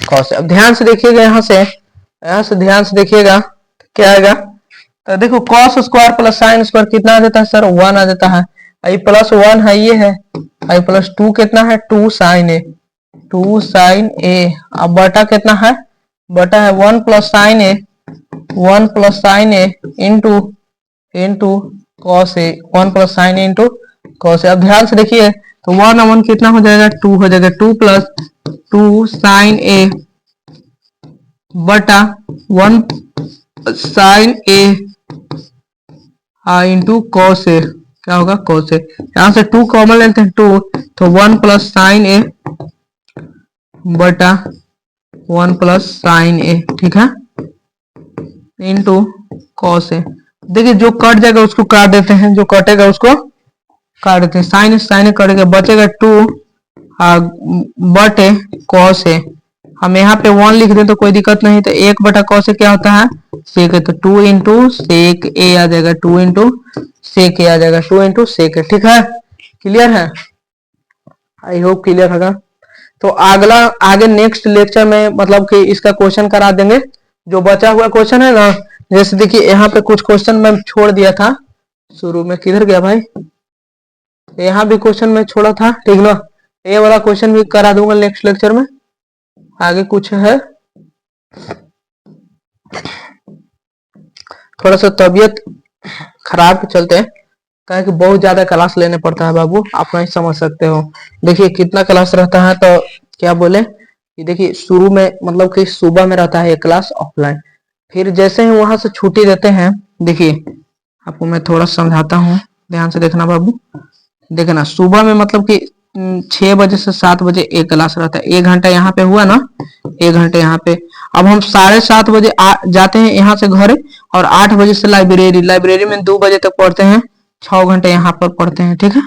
cos A. अब ध्यान से देखिएगा, यहाँ से ध्यान से देखिएगा क्या आएगा, देखो cos square plus sine square कितना आ जाता है सर, 1 आ जाता है। ये प्लस 1 है, ये है आई प्लस 2 कितना है 2 साइन ए, 2 साइन ए। अब बटा कितना है, बटा है 1 plus sign A, 1 plus sign A into into cos A, 1 plus sign A into cos A. अब ध्यान से देखिए तो 1 कितना हो जाएगा 2 हो जाएगा, 2 प्लस 2 साइन ए बटा 1 sign A into cos A, क्या होगा कॉस ए। यहां से 2 कॉमन लेते हैं 2, तो 1 प्लस साइन ए बटा 1 प्लस साइन ए, ठीक है, इंटू कॉस ए। देखिए जो कट जाएगा उसको काट देते हैं, जो कटेगा उसको काट देते हैं, साइन साइन कट गया, बचेगा 2 बटे कॉस ए। हम यहाँ पे 1 लिख दें तो कोई दिक्कत नहीं, तो 1 बटा कॉस ए क्या होता है सेक ए, तो 2 इंटू सेक ए आ जाएगा, 2 इंटू सेक ए आ जाएगा, 2 इंटू सेक ए, ठीक है, क्लियर है, आई होप क्लियर होगा। तो अगला आगे नेक्स्ट लेक्चर में मतलब कि इसका क्वेश्चन करा देंगे, जो बचा हुआ क्वेश्चन है ना, जैसे देखिए यहाँ पे कुछ क्वेश्चन मैं छोड़ दिया था शुरू में, किधर गया भाई, यहाँ भी क्वेश्चन मैं छोड़ा था, ठीक ना, ये वाला क्वेश्चन भी करा दूंगा नेक्स्ट लेक्चर में। आगे कुछ है, थोड़ा सा तबीयत खराब के चलते हैं, कहे कि बहुत ज्यादा क्लास लेने पड़ता है बाबू, आप नहीं समझ सकते हो। देखिए कितना क्लास रहता है, तो क्या बोले कि देखिए शुरू में मतलब कि सुबह में रहता है एक क्लास ऑफलाइन, फिर जैसे ही वहां से छुट्टी देते हैं, देखिए आपको मैं थोड़ा समझाता हूँ, ध्यान से देखना बाबू, देखना सुबह में मतलब कि 6 बजे से 7 बजे एक क्लास रहता है, 1 घंटा यहाँ पे हुआ ना, 1 घंटे यहाँ पे। अब हम 7:30 बजे जाते हैं यहाँ से घर, और 8 बजे से लाइब्रेरी, लाइब्रेरी में 2 बजे तक पढ़ते हैं, 6 घंटे यहाँ पर पढ़ते हैं, ठीक है,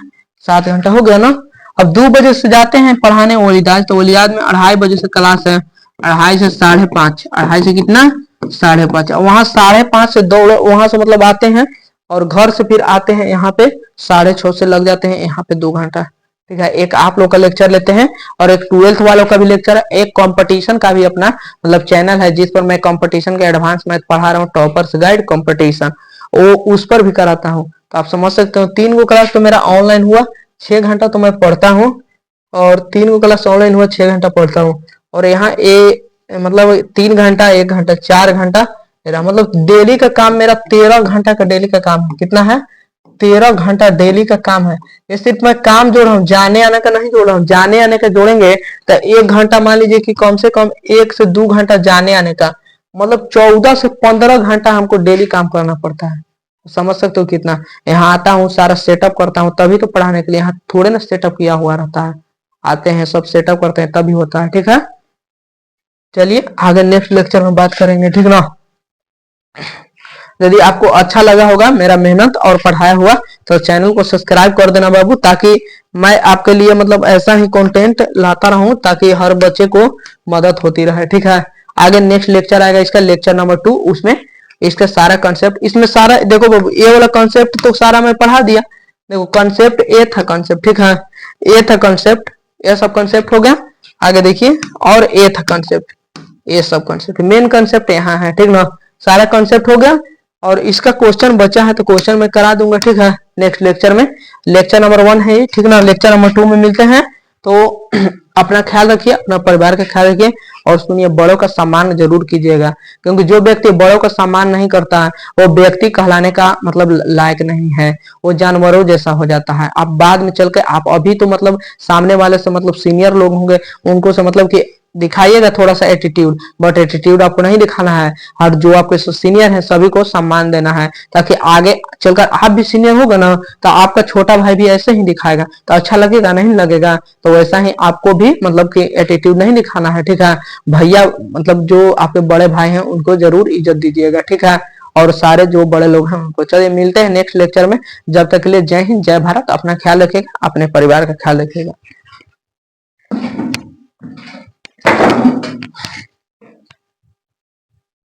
7 घंटा हो गया ना। अब 2 बजे से जाते हैं पढ़ाने ओलिदाज, तो ओलिदाज में 2:30 बजे से क्लास है, 2:30 से 5:30, 2:30 से कितना 5:30, वहां 5:30 से दौड़ वहां से मतलब आते हैं, और घर से फिर आते हैं यहाँ पे 6:30 से लग जाते हैं यहाँ पे 2 घंटा, ठीक है। एक आप लोग का लेक्चर लेते हैं, और एक 12th वालों का भी लेक्चर है, एक कंपटीशन का भी अपना मतलब चैनल है जिस पर मैं कंपटीशन के एडवांस मैथ पढ़ा रहा हूँ, टॉपर्स गाइड कंपटीशन, वो उस पर भी कराता हूँ, तो आप समझ सकते हो। 3 गो क्लास तो मेरा ऑनलाइन हुआ, 6 घंटा तो मैं पढ़ता हूँ, और 3 गो क्लास ऑनलाइन हुआ, 6 घंटा पढ़ता हूँ, और यहाँ मतलब 3 घंटा 1 घंटा 4 घंटा मेरा मतलब डेली का काम, मेरा 13 घंटा का डेली का काम है, कितना है 13 घंटा डेली का काम है। ये सिर्फ मैं काम जोड़ रहा हूँ, जाने आने का नहीं जोड़ रहा हूँ, जाने आने का जोड़ेंगे तो 1 घंटा मान लीजिए कि कम से कम 1 से 2 घंटा जाने आने का, मतलब 14 से 15 घंटा हमको डेली काम करना पड़ता है, समझ सकते हो कितना। यहाँ आता हूँ सारा सेटअप करता हूँ तभी तो पढ़ाने के लिए, यहाँ थोड़े ना सेटअप किया हुआ रहता है, आते हैं सब सेटअप करते हैं तभी होता है, ठीक है। चलिए आगे नेक्स्ट लेक्चर में बात करेंगे, ठीक ना। यदि आपको अच्छा लगा होगा मेरा मेहनत और पढ़ाया हुआ, तो चैनल को सब्सक्राइब कर देना बाबू, ताकि मैं आपके लिए मतलब ऐसा ही कंटेंट लाता रहूं, ताकि हर बच्चे को मदद होती रहे, ठीक है। आगे नेक्स्ट लेक्चर आएगा इसका, लेक्चर नंबर 2, उसमें इसका सारा कंसेप्ट, इसमें सारा देखो बाबू, ये वाला कंसेप्ट तो सारा मैं पढ़ा दिया, देखो कंसेप्ट ए था कंसेप्ट, ठीक है, ए था कंसेप्ट, ये सब कंसेप्ट हो गया। आगे देखिए और ए था कंसेप्ट, ये सब कंसेप्ट, मेन कंसेप्ट यहाँ है, ठीक ना, सारा कंसेप्ट हो गया। और इसका क्वेश्चन बचा है तो क्वेश्चन मैं करा दूंगा, ठीक है, नेक्स्ट लेक्चर में। लेक्चर नंबर 1 है, ठीक ना, लेक्चर नंबर 2 में मिलते हैं। तो अपना ख्याल रखिए, अपना परिवार का ख्याल रखिए, और सुनिए बड़ों का सम्मान जरूर कीजिएगा, क्योंकि जो व्यक्ति बड़ों का सम्मान नहीं करता है वो व्यक्ति कहलाने का मतलब लायक नहीं है, वो जानवरों जैसा हो जाता है। आप बाद में चल के, आप अभी तो मतलब सामने वाले से मतलब सीनियर लोग होंगे उनको से मतलब कि दिखाइएगा थोड़ा सा एटीट्यूड, बट एटीट्यूड आपको नहीं दिखाना है, और जो आपके सीनियर है सभी को सम्मान देना है, ताकि आगे चलकर आप भी सीनियर होगा ना तो आपका छोटा भाई भी ऐसे ही दिखाएगा, तो अच्छा लगेगा नहीं लगेगा, तो वैसा ही आपको भी मतलब कि एटीट्यूड नहीं दिखाना है, ठीक है। भैया मतलब जो आपके बड़े भाई हैं उनको जरूर इज्जत दीजिएगा, ठीक है, और सारे जो बड़े लोग हैं उनको। चलिए मिलते हैं नेक्स्ट लेक्चर में, जब तक के लिए जय हिंद जय भारत, अपना ख्याल रखिएगा, अपने परिवार का ख्याल रखिएगा।